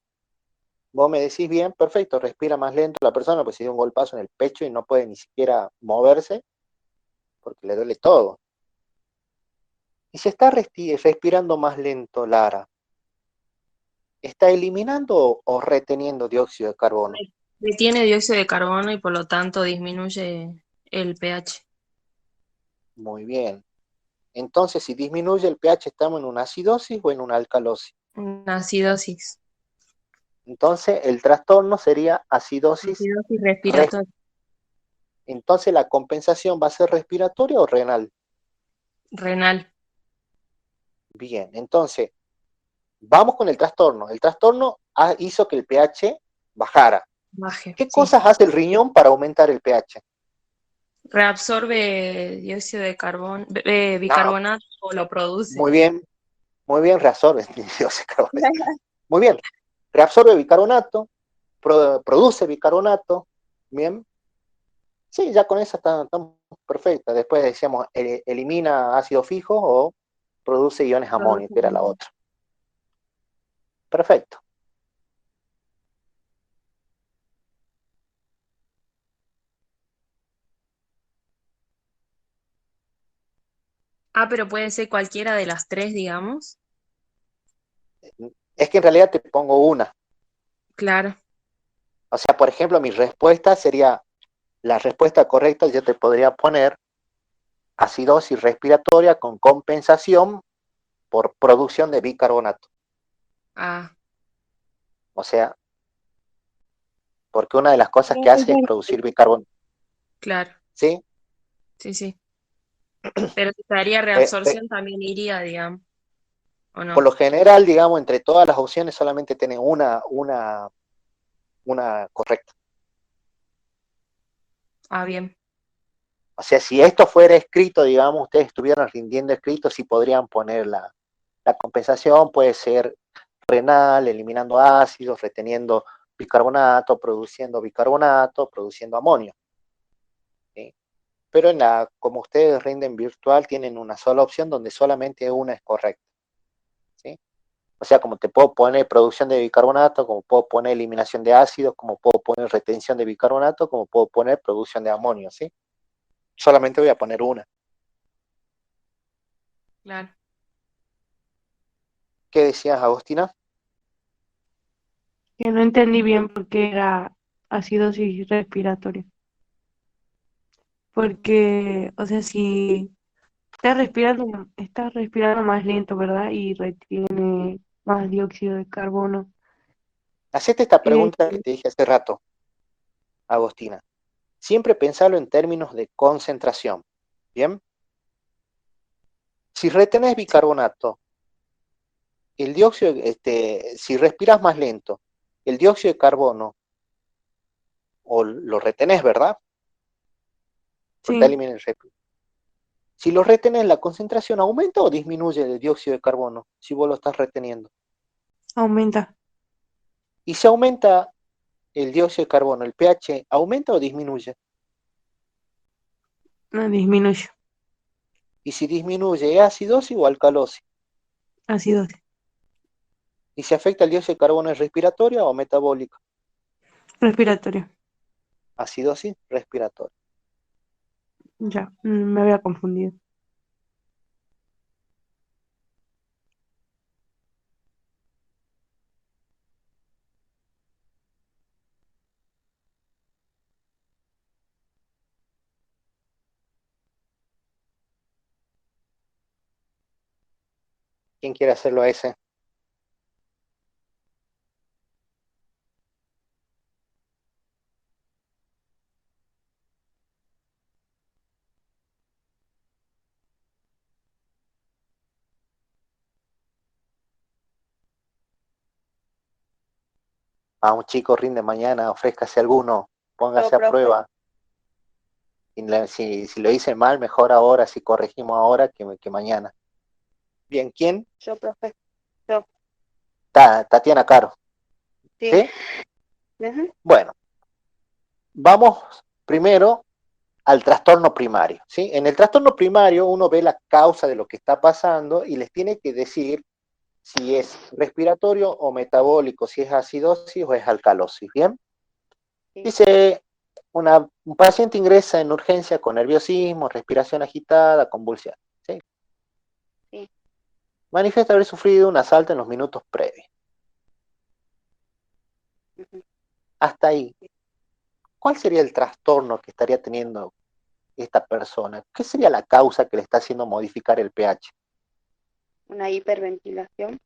Vos me decís bien, perfecto, respira más lento la persona, pues se dio un golpazo en el pecho y no puede ni siquiera moverse, porque le duele todo. Y si está respirando más lento, Lara, ¿está eliminando o reteniendo dióxido de carbono? Tiene dióxido de carbono y por lo tanto disminuye el pH. Muy bien. Entonces, si disminuye el pH, ¿estamos en una acidosis o en una alcalosis? Una acidosis. Entonces, el trastorno sería acidosis. Acidosis respiratoria. Entonces, ¿la compensación va a ser respiratoria o renal? Renal. Bien, entonces, vamos con el trastorno. El trastorno hizo que el pH bajara. Baje. ¿Qué Sí. cosas hace el riñón para aumentar el pH? Reabsorbe dióxido de carbono, No, bicarbonato o lo produce. muy bien, reabsorbe dióxido de carbono. Muy bien, reabsorbe bicarbonato, produce bicarbonato, bien. Sí, ya con esa está perfecta. Después decíamos, elimina ácido fijo o produce iones amonio, que era la otra. Perfecto. Ah, pero puede ser cualquiera de las tres, digamos. Es que en realidad te pongo una. Claro. O sea, por ejemplo, mi respuesta sería, la respuesta correcta yo te podría poner acidosis respiratoria con compensación por producción de bicarbonato. Ah, O sea, porque una de las cosas que hace es producir bicarbonato. claro. ¿Sí? Sí, sí. Pero si estaría Eh, reabsorción también iría, digamos. ¿O por no? lo general, digamos, entre todas las opciones solamente tienen una correcta. Ah, bien. O sea, si esto fuera escrito, digamos, ustedes estuvieran rindiendo escrito, sí podrían poner La compensación puede ser renal, eliminando ácidos, reteniendo bicarbonato, produciendo amonio. ¿Sí? Pero como ustedes rinden virtual, tienen una sola opción donde solamente una es correcta. ¿Sí? O sea, como te puedo poner producción de bicarbonato, como puedo poner eliminación de ácidos, como puedo poner retención de bicarbonato, como puedo poner producción de amonio, ¿sí? Solamente voy a poner una. Claro. ¿Qué decías, Agustina? Que no entendí bien por qué era acidosis respiratoria. Porque, o sea, si estás respirando más lento, ¿verdad? Y retiene más dióxido de carbono. Hacete esta Eh, pregunta que te dije hace rato, Agustina. Siempre pensalo en términos de concentración, ¿bien? Si retenés bicarbonato, el dióxido, si respiras más lento, el dióxido de carbono, o lo retenés, ¿verdad? Porque sí, elimina el respiro. Si lo retenés, ¿la concentración aumenta o disminuye el dióxido de carbono si vos lo estás reteniendo? aumenta, Y si aumenta el dióxido de carbono, el pH, ¿aumenta o disminuye? no disminuye. Y si disminuye, ¿es acidosis o alcalosis? Acidosis Y si afecta el dióxido de carbono, ¿es respiratoria o metabólica? respiratoria. Acidosis respiratoria. Ya, me había confundido. ¿Quién quiere hacerlo a ese? A un chico rinde mañana, ofrézcase alguno, póngase a profe. prueba. Si lo hice mal, mejor ahora, si corregimos ahora que mañana. Bien, ¿quién? Yo, profe. Tatiana Caro. Sí. ¿Sí? Ujú. Bueno, vamos primero al trastorno primario. ¿Sí? En el trastorno primario uno ve la causa de lo que está pasando y les tiene que decir si es respiratorio o metabólico, si es acidosis o es alcalosis. ¿Bien? Sí. Dice, un paciente ingresa en urgencia con nerviosismo, respiración agitada, convulsión. ¿Sí? Sí. Manifiesta haber sufrido un asalto en los minutos previos. Ujú. Hasta ahí. ¿Cuál sería el trastorno que estaría teniendo esta persona? ¿Qué sería la causa que le está haciendo modificar el pH? Una hiperventilación,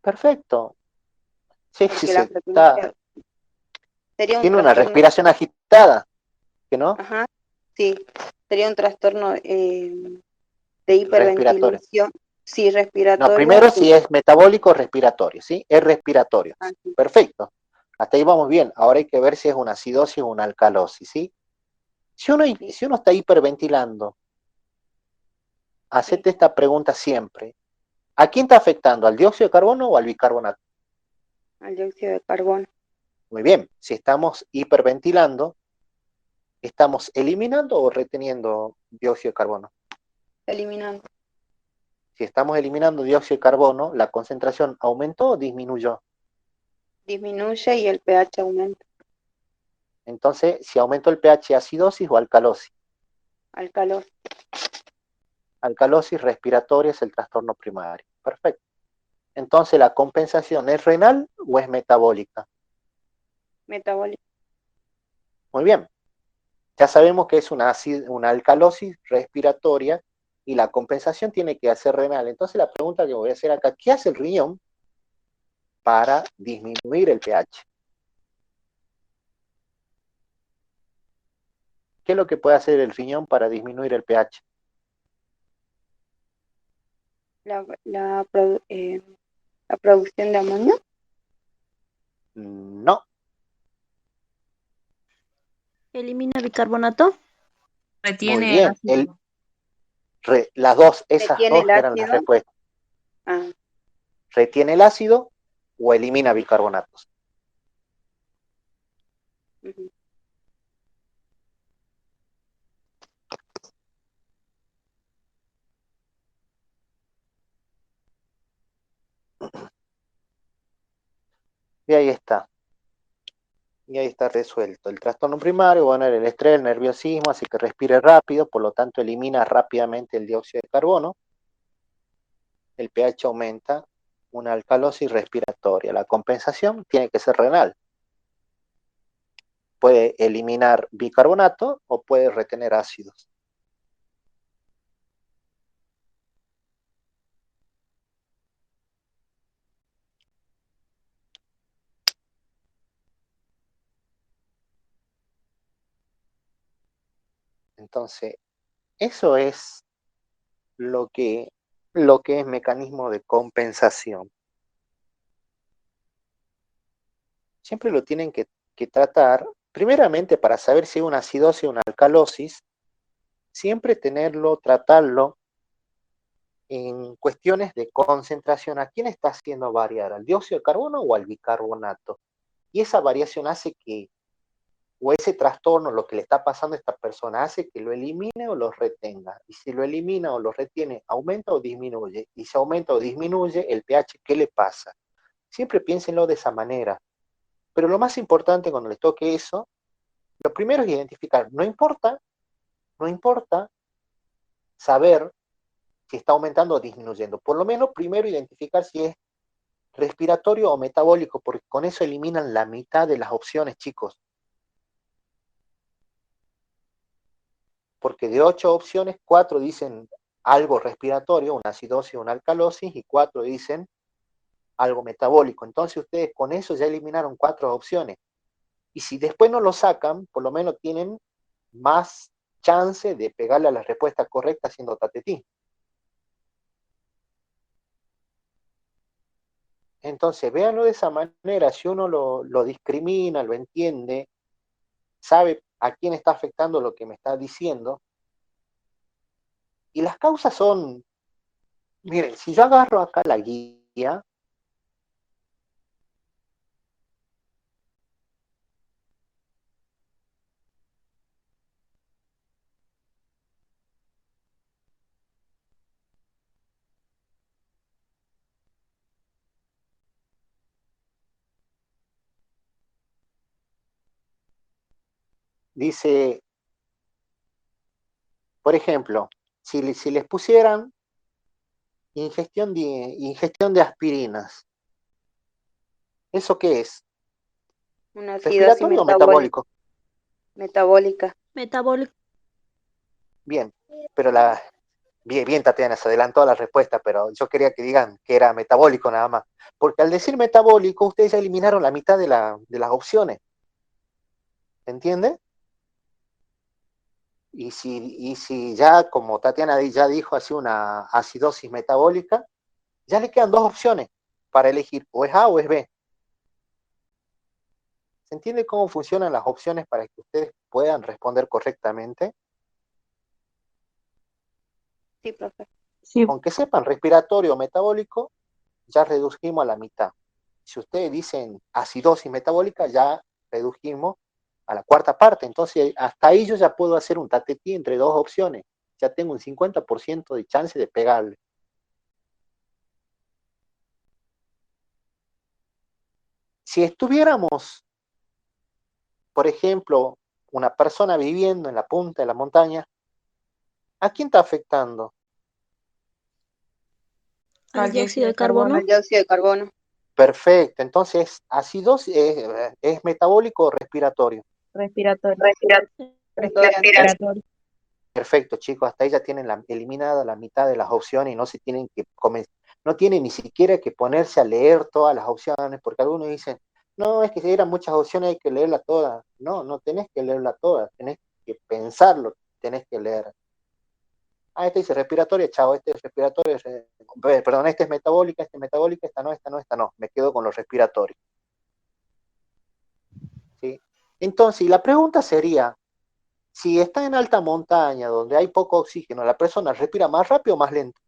Perfecto. Sí, sí, porque la frecuencia sería un tiene una trastorno. respiración agitada, ¿que no? Ajá, sí, sería un trastorno de Respiratorio. hiperventilación, sí, No, respiratorio. primero si es metabólico o respiratorio, ¿sí? Es respiratorio. Sí. Perfecto. Hasta ahí vamos bien. Ahora hay que ver si es una acidosis o una alcalosis, ¿sí? Si uno está hiperventilando, hacete esta pregunta siempre. ¿A quién está afectando? ¿Al dióxido de carbono o al bicarbonato? Al dióxido de carbono. Muy bien. Si estamos hiperventilando, ¿estamos eliminando o reteniendo dióxido de carbono? Eliminando. Si estamos eliminando dióxido de carbono, ¿la concentración aumentó o disminuyó? Disminuye y el pH aumenta. Entonces, si aumentó el pH, ¿acidosis o alcalosis? Alcalosis. Alcalosis respiratoria es el trastorno primario. Perfecto. Entonces, ¿la compensación es renal o es metabólica? Metabólico. Muy bien. Ya sabemos que es una alcalosis respiratoria y la compensación tiene que ser renal. Entonces, la pregunta que voy a hacer acá, ¿qué hace el riñón para disminuir el pH? ¿Qué es lo que puede hacer el riñón para disminuir el pH? La producción de amonio. No. ¿Elimina bicarbonato? Muy Retiene bien. ácido. Las dos, esas Retiene dos el eran las ácido. respuestas. Ah, ¿Retiene el ácido o elimina bicarbonatos? ujú. Y ahí está. Y ahí está resuelto. El trastorno primario, bueno, era el estrés, el nerviosismo, así que respire rápido, por lo tanto elimina rápidamente el dióxido de carbono. El pH aumenta, una alcalosis respiratoria. La compensación tiene que ser renal. Puede eliminar bicarbonato o puede retener ácidos. Entonces, eso es lo que es mecanismo de compensación. Siempre lo tienen que tratar, primeramente para saber si es una acidosis o una alcalosis, siempre tratarlo en cuestiones de concentración. ¿A quién está haciendo variar? ¿Al dióxido de carbono o al bicarbonato? Y esa variación hace que, o ese trastorno, lo que le está pasando a esta persona, hace que lo elimine o lo retenga. Y si lo elimina o lo retiene, ¿aumenta o disminuye? Y si aumenta o disminuye el pH, ¿qué le pasa? Siempre piénsenlo de esa manera. Pero lo más importante cuando les toque eso, lo primero es identificar. No importa saber si está aumentando o disminuyendo. Por lo menos primero identificar si es respiratorio o metabólico, porque con eso eliminan la mitad de las opciones, chicos. Porque de 8 opciones, 4 dicen algo respiratorio, una acidosis, una alcalosis, y 4 dicen algo metabólico. Entonces ustedes con eso ya eliminaron 4 opciones. Y si después no lo sacan, por lo menos tienen más chance de pegarle a la respuesta correcta haciendo tatetí. Entonces, véanlo de esa manera, si uno lo discrimina, lo entiende, sabe a quién está afectando lo que me está diciendo, y las causas son, miren, si yo agarro acá la guía, dice, por ejemplo, si les pusieran ingestión de aspirinas, ¿eso qué es? Una acidosis ¿Respiratorio o metabólico? metabólica. Metabólico. Bien, pero bien, Tatiana, se adelantó a la respuesta, pero yo quería que digan que era metabólico nada más. Porque al decir metabólico, ustedes ya eliminaron la mitad de las opciones. ¿Entiende? Y si ya, como Tatiana ya dijo, así una acidosis metabólica, ya le quedan 2 opciones para elegir, o es A o es B. ¿Se entiende cómo funcionan las opciones para que ustedes puedan responder correctamente? Sí, profe. Sí, Con que sepan respiratorio o metabólico, ya redujimos a la mitad. Si ustedes dicen acidosis metabólica, ya redujimos a la cuarta parte. Entonces, hasta ahí yo ya puedo hacer un tatetí entre 2 opciones. Ya tengo un 50% de chance de pegarle. Si estuviéramos, por ejemplo, una persona viviendo en la punta de la montaña, ¿a quién está afectando? Al dióxido de carbono. El dióxido de carbono. Perfecto, entonces acidosis es metabólico o respiratorio. Respiratorio. Respiratorio. Perfecto, chicos, hasta ahí ya tienen eliminada la mitad de las opciones y no se tienen que no tienen ni siquiera que ponerse a leer todas las opciones, porque algunos dicen, no, es que si eran muchas opciones hay que leerlas todas. No, no tenés que leerlas todas, tenés que pensarlo, tenés que leer. Ah, este dice respiratorio, chao, este es respiratorio, perdón, este es metabólica, esta no, esta no, esta no. Me quedo con los respiratorios. ¿Sí? Entonces, y la pregunta sería, si está en alta montaña, donde hay poco oxígeno, ¿la persona respira más rápido o más lento?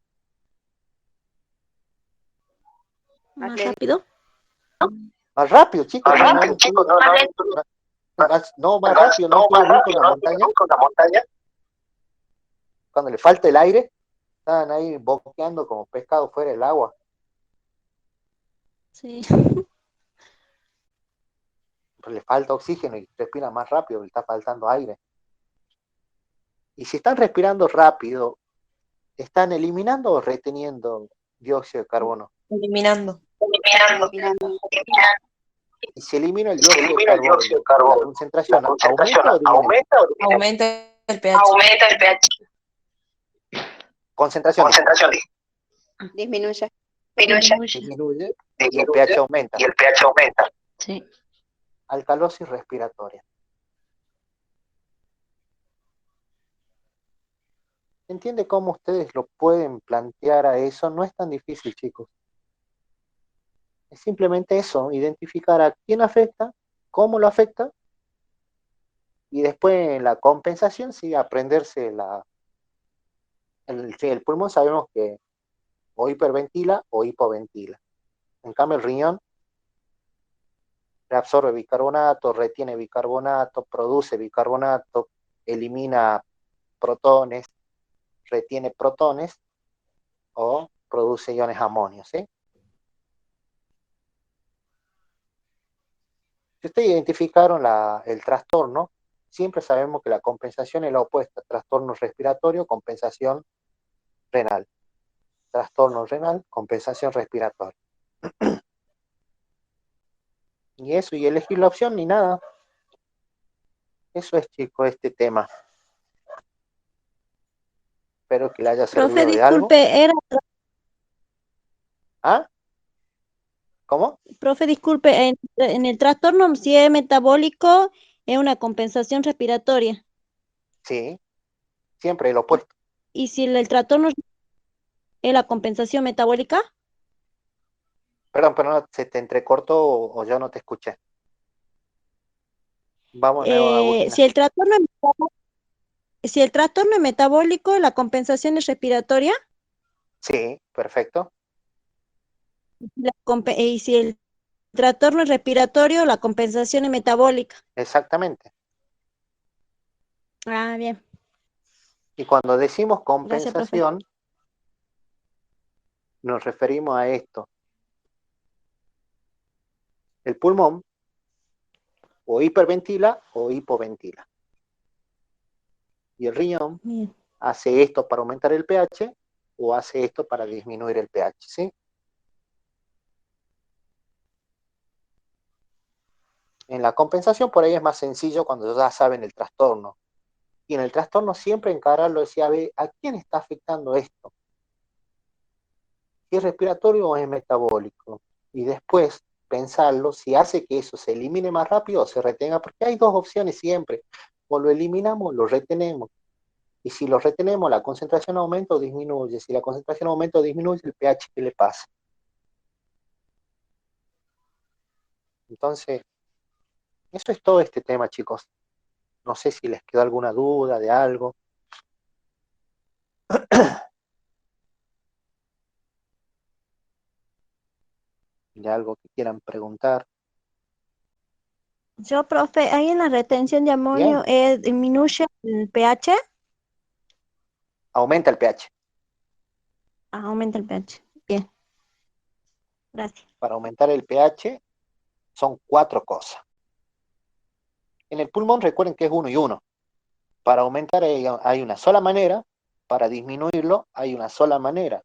Más ¿Más lento. rápido? Más rápido, chicos. No, no, más rápido, no puedo ir con la montaña. Cuando le falta el aire, están ahí boqueando como pescado fuera del agua. Sí. Pues le falta oxígeno y respira más rápido, le está faltando aire. Y si están respirando rápido, ¿están eliminando o reteniendo dióxido de carbono? Eliminando. Eliminando. Y si elimino el dióxido de carbono, ¿la concentración aumenta o disminuye? Aumenta el pH. Concentración Disminuye. disminuye y el pH aumenta. Sí. Alcalosis respiratoria. ¿Entiende cómo ustedes lo pueden plantear a eso? No es tan difícil, chicos. Es simplemente eso, identificar a quién afecta, cómo lo afecta, y después en la compensación, sí, aprenderse el pulmón sabemos que o hiperventila o hipoventila. En cambio el riñón reabsorbe bicarbonato, retiene bicarbonato, produce bicarbonato, elimina protones, retiene protones o produce iones amonios, ¿sí? Si ustedes identificaron el trastorno, siempre sabemos que la compensación es la opuesta. Trastorno respiratorio, compensación renal. Trastorno renal, compensación respiratoria. Y eso, y elegir la opción ni nada. Eso es, chicos, este tema. Espero que le haya Profe, servido de algo. ¿Ah? ¿Cómo? Profe, disculpe, en el trastorno, si es metabólico, es una compensación respiratoria. Sí, siempre el opuesto. ¿Y si el trastorno es la compensación metabólica? Perdón, pero no, se te entrecortó o yo no te escuché. Vamos de nuevo, Agustina. Si el trastorno es metabólico, la compensación es respiratoria. Sí, perfecto. Y si el trastorno es respiratorio, la compensación es metabólica. Exactamente. Ah, bien. Y cuando decimos Gracias, profe. compensación, nos referimos a esto. El pulmón o hiperventila o hipoventila. Y el riñón Bien. hace esto para aumentar el pH o hace esto para disminuir el pH, ¿sí? En la compensación por ahí es más sencillo cuando ya saben el trastorno. Y en el trastorno siempre encararlo, decía, ¿a quién está afectando esto? Si es respiratorio o es metabólico. Y después pensarlo si hace que eso se elimine más rápido o se retenga, porque hay dos opciones siempre. O lo eliminamos o lo retenemos. Y si lo retenemos, la concentración aumenta o disminuye. Si la concentración aumenta o disminuye, el pH, ¿qué le pasa? Entonces, eso es todo este tema, chicos. No sé si les quedó alguna duda de algo. De algo que quieran preguntar. Yo, profe, ahí en la retención de amonio disminuye el pH. Aumenta el pH. Aumenta el pH. Bien. Gracias. Para aumentar el pH son 4 cosas. En el pulmón recuerden que es 1 y 1. Para aumentar hay una sola manera, para disminuirlo hay una sola manera.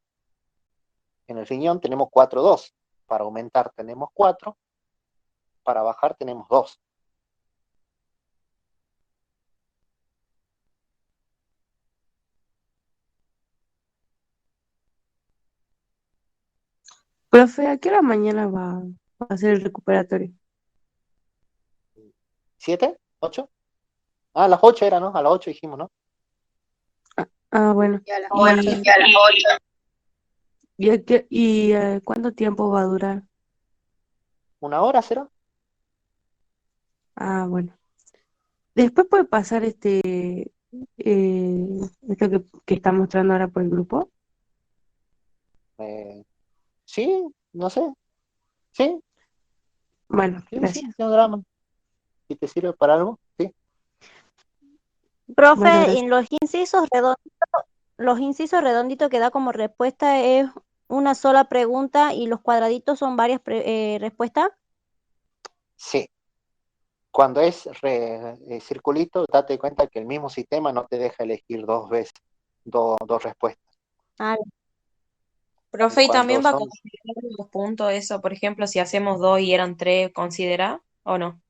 En el riñón tenemos 4, 2. Para aumentar tenemos 4, para bajar tenemos 2. Profe, ¿a qué hora mañana va a ser el recuperatorio? ¿7? ¿8? Ah, a las 8 era, ¿no? A las 8 dijimos, ¿no? Ah, bueno. Y a las ¿Y, 8. cuánto tiempo va a durar? ¿1 hora será? Ah, bueno. Después puede pasar esto que está mostrando ahora por el grupo. Sí, no sé. ¿Sí? Bueno, Sí, gracias. no drama. Si te sirve para algo, sí. Profe, Bueno, en gracias. los incisos redonditos que da como respuesta es una sola pregunta y los cuadraditos son varias respuestas. Sí. Cuando es circulito, date cuenta que el mismo sistema no te deja elegir dos veces, dos respuestas. Ah, Profe, ¿y Cuando también va a son, considerar los puntos eso? Por ejemplo, si hacemos dos y eran tres, ¿considera o no?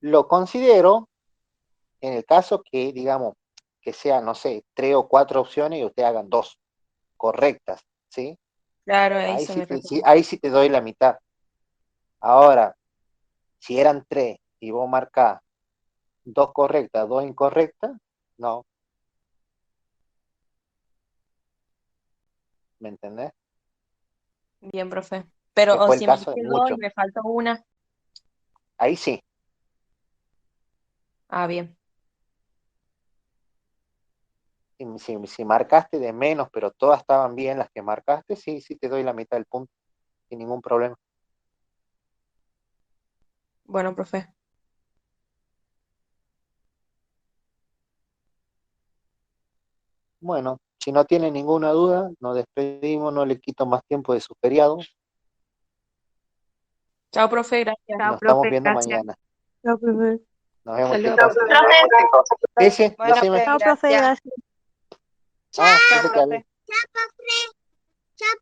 lo considero en el caso que, digamos, que sean, no sé, 3 o 4 opciones y ustedes hagan 2 correctas, ¿sí? Claro, a Ahí eso sí me refiero. ahí sí te doy la mitad. Ahora, si eran 3 y vos marcás 2 correctas, 2 incorrectas, no, ¿me entendés? Bien, profe. Que Pero o fue el si caso de marqué dos y muchos. me faltó una. Ahí sí. Ah, bien. Si marcaste de menos, pero todas estaban bien las que marcaste, sí, sí te doy la mitad del punto, sin ningún problema. Bueno, profe. Bueno, si no tiene ninguna duda, nos despedimos, no le quito más tiempo de su feriado. Chao, profe, gracias. Chao, Nos estamos profe, viendo gracias. mañana. Chao, profe. Nos vemos, Hasta luego. chicos. Dice, Bueno, decime. profe, chao, profe, gracias. gracias. Ah, Chao, pensé que había.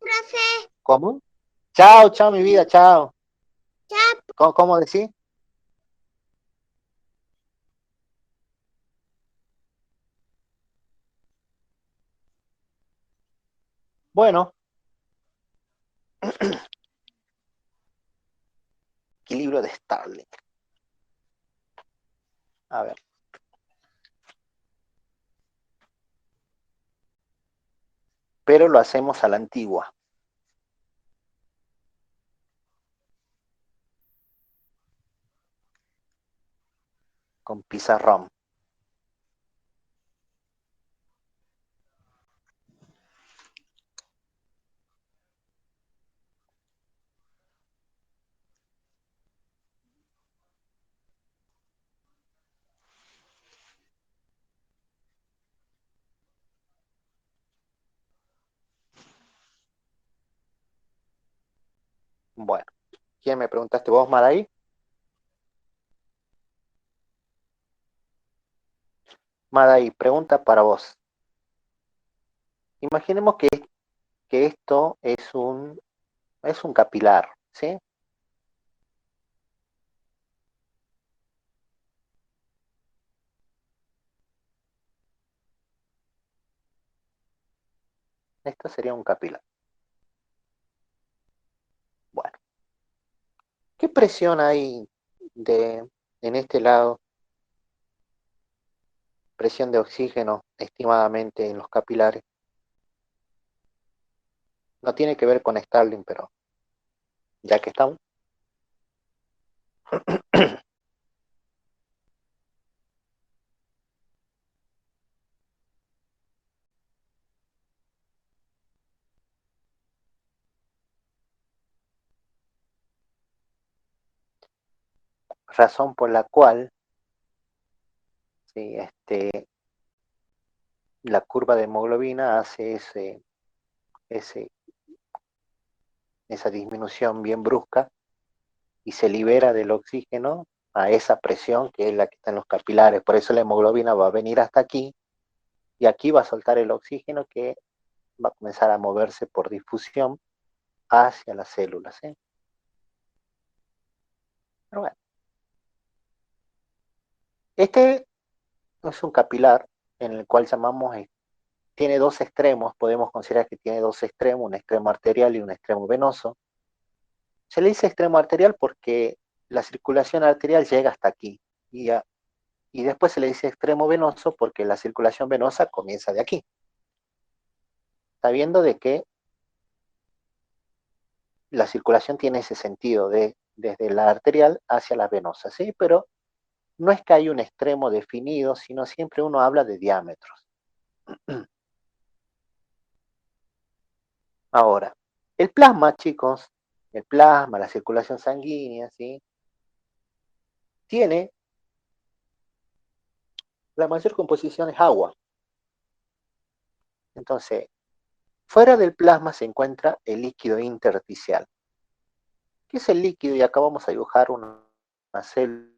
profe. ¿Cómo? Chao, chao, mi vida, chao. ¿Cómo decís? Bueno, equilibrio de Starling. A ver. Pero lo hacemos a la antigua. Con pizarrón. Bueno, ¿quién me preguntaste vos, Maraí? Maraí, pregunta para vos. Imaginemos que esto es un capilar, ¿sí? Esto sería un capilar. Bueno, ¿qué presión hay en este lado? Presión de oxígeno, estimadamente, en los capilares. No tiene que ver con Starling, pero ya que estamos. Razón por la cual, sí, la curva de hemoglobina hace ese, esa disminución bien brusca y se libera del oxígeno a esa presión que es la que está en los capilares. Por eso la hemoglobina va a venir hasta aquí y aquí va a soltar el oxígeno que va a comenzar a moverse por difusión hacia las células, ¿sí? Pero bueno, este es un capilar en el cual llamamos, tiene dos extremos, podemos considerar que tiene dos extremos, un extremo arterial y un extremo venoso. Se le dice extremo arterial porque la circulación arterial llega hasta aquí y después se le dice extremo venoso porque la circulación venosa comienza de aquí. Sabiendo de que la circulación tiene ese sentido desde la arterial hacia la venosa, ¿sí? Pero no es que hay un extremo definido, sino siempre uno habla de diámetros. Ahora, El plasma, chicos, el plasma, la circulación sanguínea, ¿sí? Tiene la mayor composición es agua. Entonces, fuera del plasma se encuentra el líquido intersticial. ¿Qué es el líquido? Y acá vamos a dibujar una célula.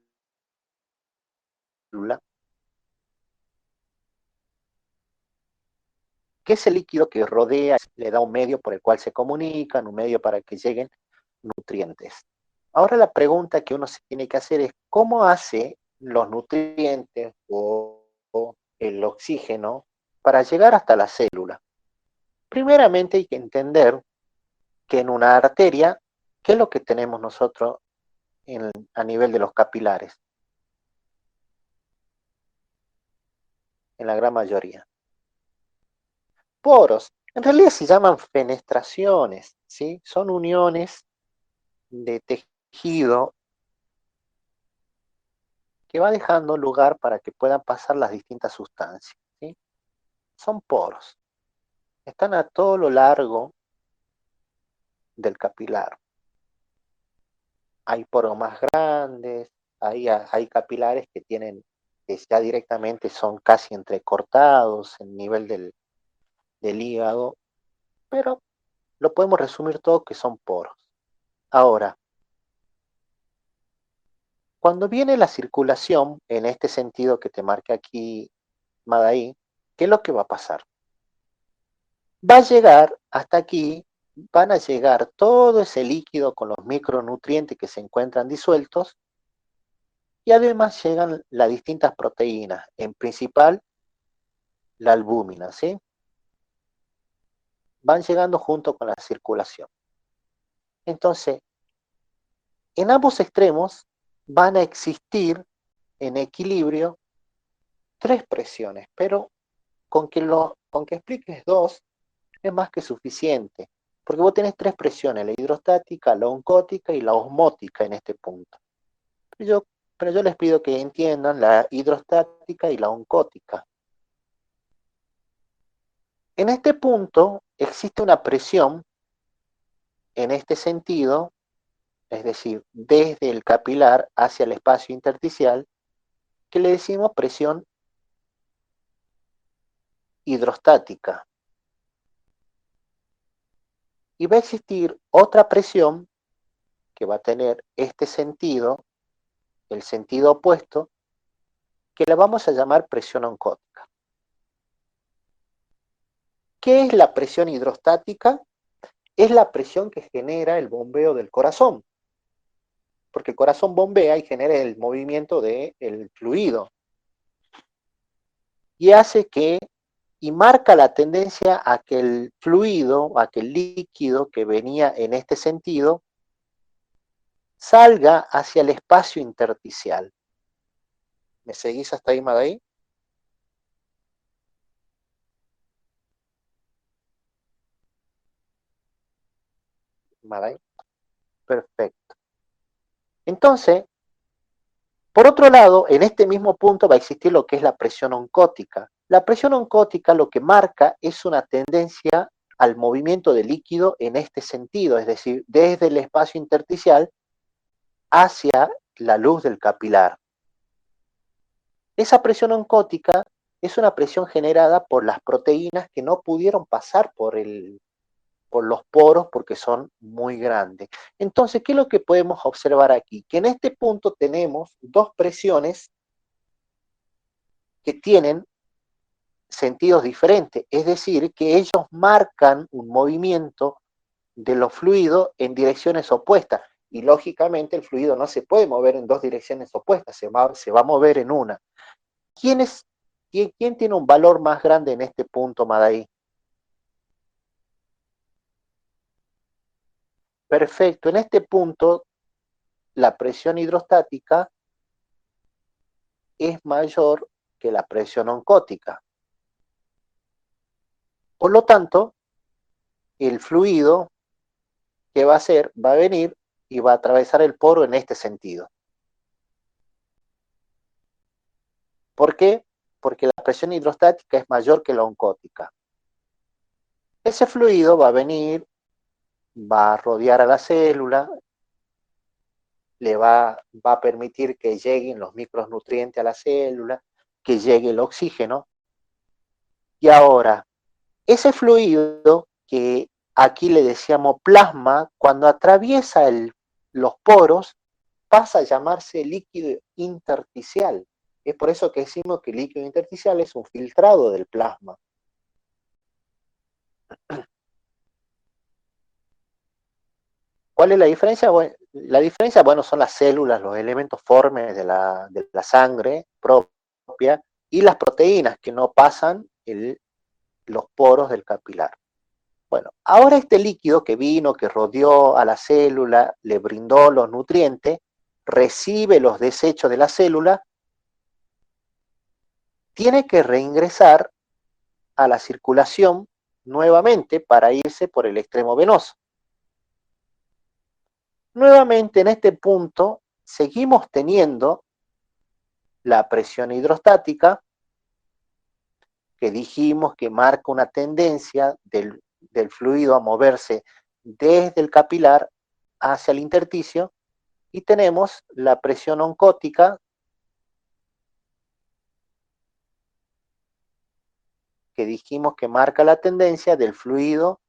¿Qué es el líquido que rodea? Le da un medio por el cual se comunican, un medio para que lleguen nutrientes. Ahora la pregunta que uno se tiene que hacer es, ¿cómo hace los nutrientes o el oxígeno para llegar hasta la célula? Primeramente hay que entender que en una arteria, ¿qué es lo que tenemos nosotros a nivel de los capilares? En la gran mayoría. Poros. En realidad se llaman fenestraciones, ¿sí? Son uniones de tejido que va dejando lugar para que puedan pasar las distintas sustancias, ¿sí? Son poros. Están a todo lo largo del capilar. Hay poros más grandes, hay capilares que tienen, que ya directamente son casi entrecortados en nivel del hígado, pero lo podemos resumir todo que son poros. Ahora, cuando viene la circulación, en este sentido que te marqué aquí, Madaí, ¿qué es lo que va a pasar? Va a llegar hasta aquí, van a llegar todo ese líquido con los micronutrientes que se encuentran disueltos y además llegan las distintas proteínas, en principal la albúmina, ¿sí? Van llegando junto con la circulación. Entonces, en ambos extremos van a existir en equilibrio tres presiones, pero con que expliques dos es más que suficiente, porque vos tenés tres presiones, la hidrostática, la oncótica y la osmótica en este punto. Pero yo les pido que entiendan la hidrostática y la oncótica. En este punto existe una presión en este sentido, es decir, desde el capilar hacia el espacio intersticial, que le decimos presión hidrostática. Y va a existir otra presión que va a tener este sentido, el sentido opuesto, que la vamos a llamar presión oncótica. ¿Qué es la presión hidrostática? Es la presión que genera el bombeo del corazón, porque el corazón bombea y genera el movimiento del fluido, y hace que, y marca la tendencia a que el fluido, a que el líquido que venía en este sentido, salga hacia el espacio intersticial. ¿Me seguís hasta ahí, Madaí? Madaí. Perfecto. Entonces, por otro lado, en este mismo punto va a existir lo que es la presión oncótica. La presión oncótica lo que marca es una tendencia al movimiento del líquido en este sentido, es decir, desde el espacio intersticial hacia la luz del capilar. Esa presión oncótica es una presión generada por las proteínas que no pudieron pasar por los poros porque son muy grandes. Entonces, ¿qué es lo que podemos observar aquí? Que en este punto tenemos dos presiones que tienen sentidos diferentes, es decir, que ellos marcan un movimiento de los fluidos en direcciones opuestas, y lógicamente el fluido no se puede mover en dos direcciones opuestas, se va a mover en una. ¿Quién tiene un valor más grande en este punto, Madaí? Perfecto, en este punto la presión hidrostática es mayor que la presión oncótica. Por lo tanto, el fluido que va a hacer va a venir y va a atravesar el poro en este sentido. ¿Por qué? Porque la presión hidrostática es mayor que la oncótica. Ese fluido va a venir, va a rodear a la célula, le va a permitir que lleguen los micronutrientes a la célula, que llegue el oxígeno. Y ahora, ese fluido que aquí le decíamos plasma, cuando atraviesa los poros, pasa a llamarse líquido intersticial. Es por eso que decimos que el líquido intersticial es un filtrado del plasma. ¿Cuál es la diferencia? Bueno, la diferencia, bueno, son las células, los elementos formes de la sangre propia y las proteínas que no pasan los poros del capilar. Bueno, ahora este líquido que vino, que rodeó a la célula, le brindó los nutrientes, recibe los desechos de la célula, tiene que reingresar a la circulación nuevamente para irse por el extremo venoso. Nuevamente en este punto seguimos teniendo la presión hidrostática, que dijimos que marca una tendencia del fluido a moverse desde el capilar hacia el intersticio, y tenemos la presión oncótica, que dijimos que marca la tendencia del fluido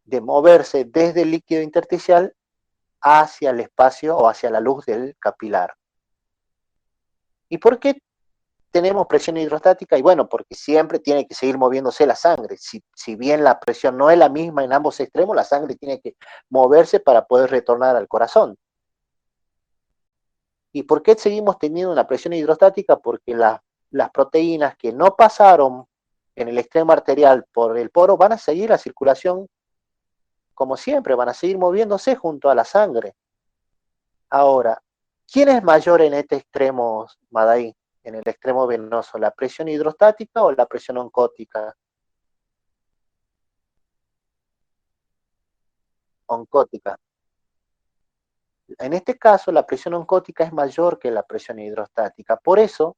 de moverse desde el líquido intersticial hacia el espacio o hacia la luz del capilar. ¿Y por qué tenemos presión hidrostática? Y bueno, porque siempre tiene que seguir moviéndose la sangre. Si bien la presión no es la misma en ambos extremos, la sangre tiene que moverse para poder retornar al corazón. ¿Y por qué seguimos teniendo una presión hidrostática? Porque las proteínas que no pasaron en el extremo arterial por el poro van a seguir la circulación como siempre, van a seguir moviéndose junto a la sangre. Ahora, ¿quién es mayor en este extremo, Madaí? En el extremo venoso, ¿la presión hidrostática o la presión oncótica? Oncótica. En este caso, la presión oncótica es mayor que la presión hidrostática. Por eso,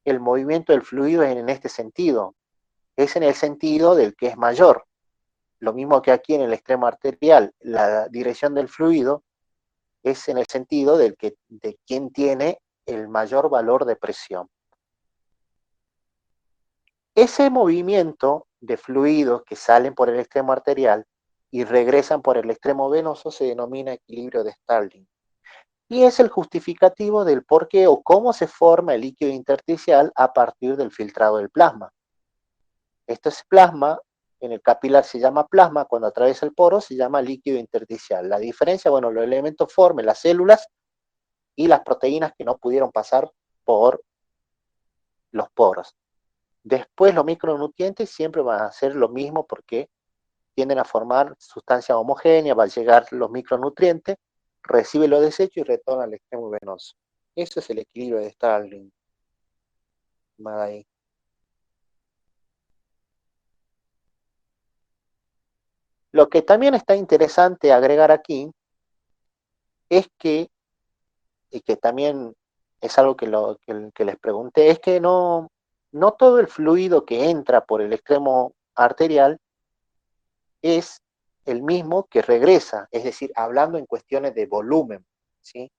el movimiento del fluido es en este sentido. Es en el sentido del que es mayor. Lo mismo que aquí en el extremo arterial, la dirección del fluido es en el sentido de quien tiene el mayor valor de presión. Ese movimiento de fluidos que salen por el extremo arterial y regresan por el extremo venoso se denomina equilibrio de Stirling. Y es el justificativo del por qué o cómo se forma el líquido intersticial a partir del filtrado del plasma. Esto es plasma, en el capilar se llama plasma, cuando atraviesa el poro se llama líquido intersticial. La diferencia, bueno, los elementos formes, las células y las proteínas que no pudieron pasar por los poros. Después los micronutrientes siempre van a ser lo mismo porque tienden a formar sustancia homogénea, va a llegar los micronutrientes, recibe los desechos y retorna al extremo venoso. Eso es el equilibrio de Stirling. Ahí. Lo que también está interesante agregar aquí es que, y que también es algo que les pregunté, es que no todo el fluido que entra por el extremo arterial es el mismo que regresa, es decir, hablando en cuestiones de volumen, ¿sí?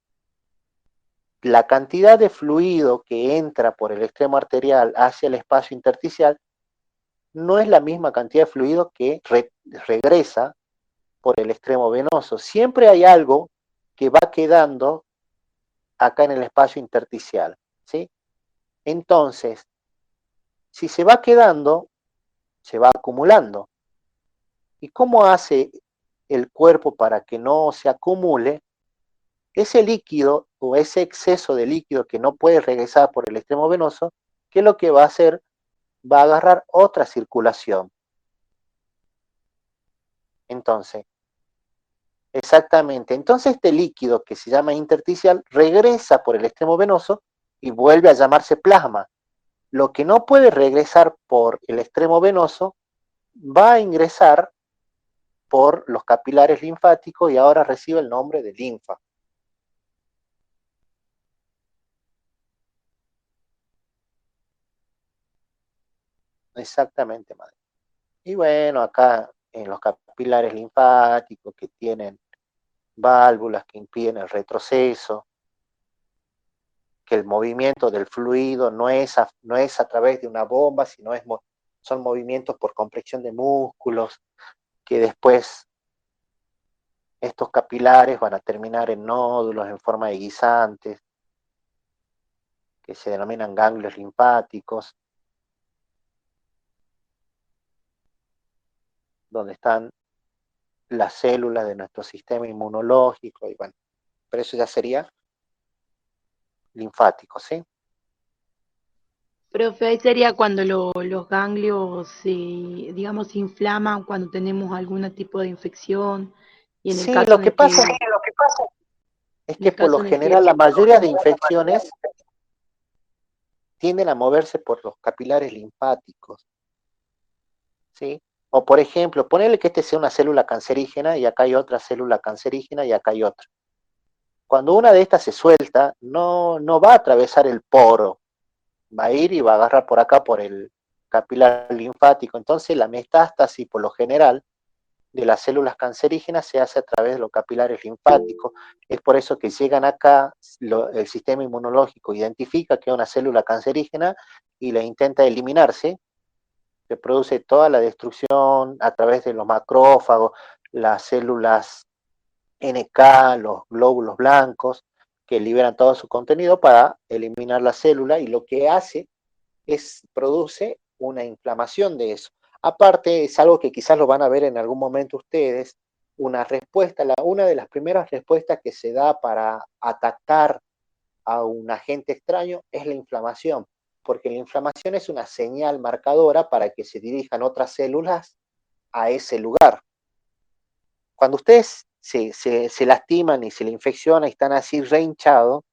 La cantidad de fluido que entra por el extremo arterial hacia el espacio intersticial no es la misma cantidad de fluido que regresa por el extremo venoso. Siempre hay algo que va quedando acá en el espacio intersticial, ¿sí? Entonces, si se va quedando, se va acumulando. ¿Y cómo hace el cuerpo para que no se acumule? Ese líquido o ese exceso de líquido que no puede regresar por el extremo venoso, ¿qué es lo que va a hacer? Va a agarrar otra circulación. Entonces, exactamente. Entonces este líquido que se llama intersticial regresa por el extremo venoso y vuelve a llamarse plasma. Lo que no puede regresar por el extremo venoso va a ingresar por los capilares linfáticos y ahora recibe el nombre de linfa. Exactamente, madre. Y bueno, acá en los capilares capilares linfáticos, que tienen válvulas que impiden el retroceso, que el movimiento del fluido no es a través de una bomba, sino son movimientos por compresión de músculos, que después estos capilares van a terminar en nódulos en forma de guisantes, que se denominan ganglios linfáticos, donde están las células de nuestro sistema inmunológico, y bueno, pero eso ya sería linfático, ¿sí? Profe, ahí sería cuando los ganglios, digamos, se inflaman cuando tenemos algún tipo de infección y en el Sí, caso lo en que el que, pasa es en que el por lo caso en el que, general la mayoría de infecciones tienden a moverse por los capilares linfáticos, ¿sí? O por ejemplo, ponerle que este sea una célula cancerígena y acá hay otra célula cancerígena y acá hay otra. Cuando una de estas se suelta, no va a atravesar el poro, va a ir y va a agarrar por acá por el capilar linfático. Entonces la metástasis por lo general de las células cancerígenas se hace a través de los capilares linfáticos. Es por eso que llegan acá, el sistema inmunológico identifica que es una célula cancerígena y la intenta eliminarse. Se produce toda la destrucción a través de los macrófagos, las células NK, los glóbulos blancos, que liberan todo su contenido para eliminar la célula, y lo que hace es produce una inflamación de eso. Aparte, es algo que quizás lo van a ver en algún momento ustedes, una respuesta, una de las primeras respuestas que se da para atacar a un agente extraño es la inflamación, porque la inflamación es una señal marcadora para que se dirijan otras células a ese lugar. Cuando ustedes se lastiman y se le infecciona y están así rehinchados,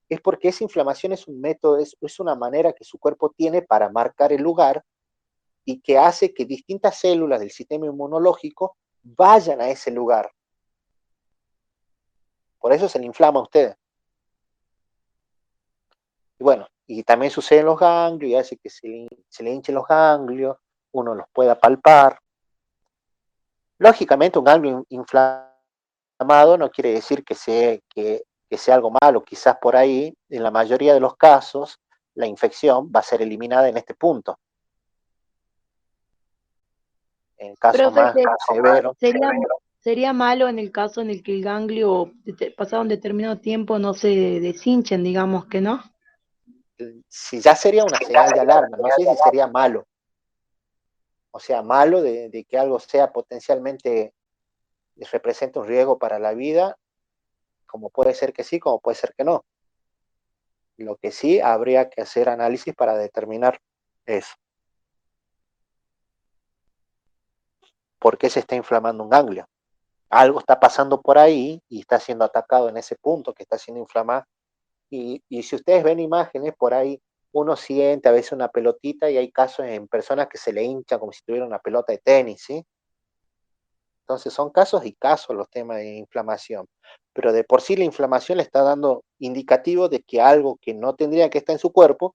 es porque esa inflamación es un método, es una manera que su cuerpo tiene para marcar el lugar y que hace que distintas células del sistema inmunológico vayan a ese lugar. Por eso se le inflama a usted. Y bueno, y también sucede en los ganglios y hace que se le hinchen los ganglios, uno los pueda palpar. Lógicamente, un ganglio inflamado no quiere decir que sea algo malo. Quizás por ahí, en la mayoría de los casos, la infección va a ser eliminada en este punto. En casos profe, más severos, sería malo en el caso en el que el ganglio, pasado un determinado tiempo, no se deshinchen, digamos que no. si ya sería una señal de alarma, no sé si sería malo. O sea, malo de que algo sea potencialmente, represente un riesgo para la vida, como puede ser que sí, como puede ser que no. Lo que sí, habría que hacer análisis para determinar eso. ¿Por qué se está inflamando un ganglio? Algo está pasando por ahí y está siendo atacado en ese punto que está siendo inflamado. Y si ustedes ven imágenes por ahí, uno siente a veces una pelotita, y hay casos en personas que se le hinchan como si tuviera una pelota de tenis, ¿sí? Entonces son casos y casos los temas de inflamación. Pero de por sí la inflamación le está dando indicativo de que algo que no tendría que estar en su cuerpo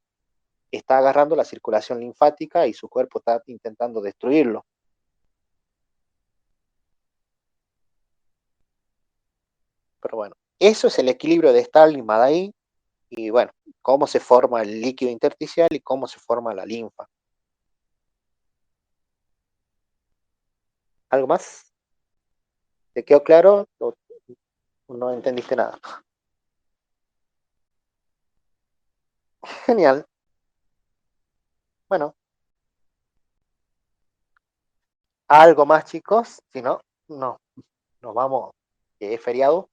está agarrando la circulación linfática y su cuerpo está intentando destruirlo. Pero bueno, eso es el equilibrio de Stalin-Madai, y bueno, cómo se forma el líquido intersticial y cómo se forma la linfa. ¿Algo más? ¿Te quedó claro o no entendiste nada? Genial. Bueno, algo más, chicos. Si no, nos vamos, que es feriado.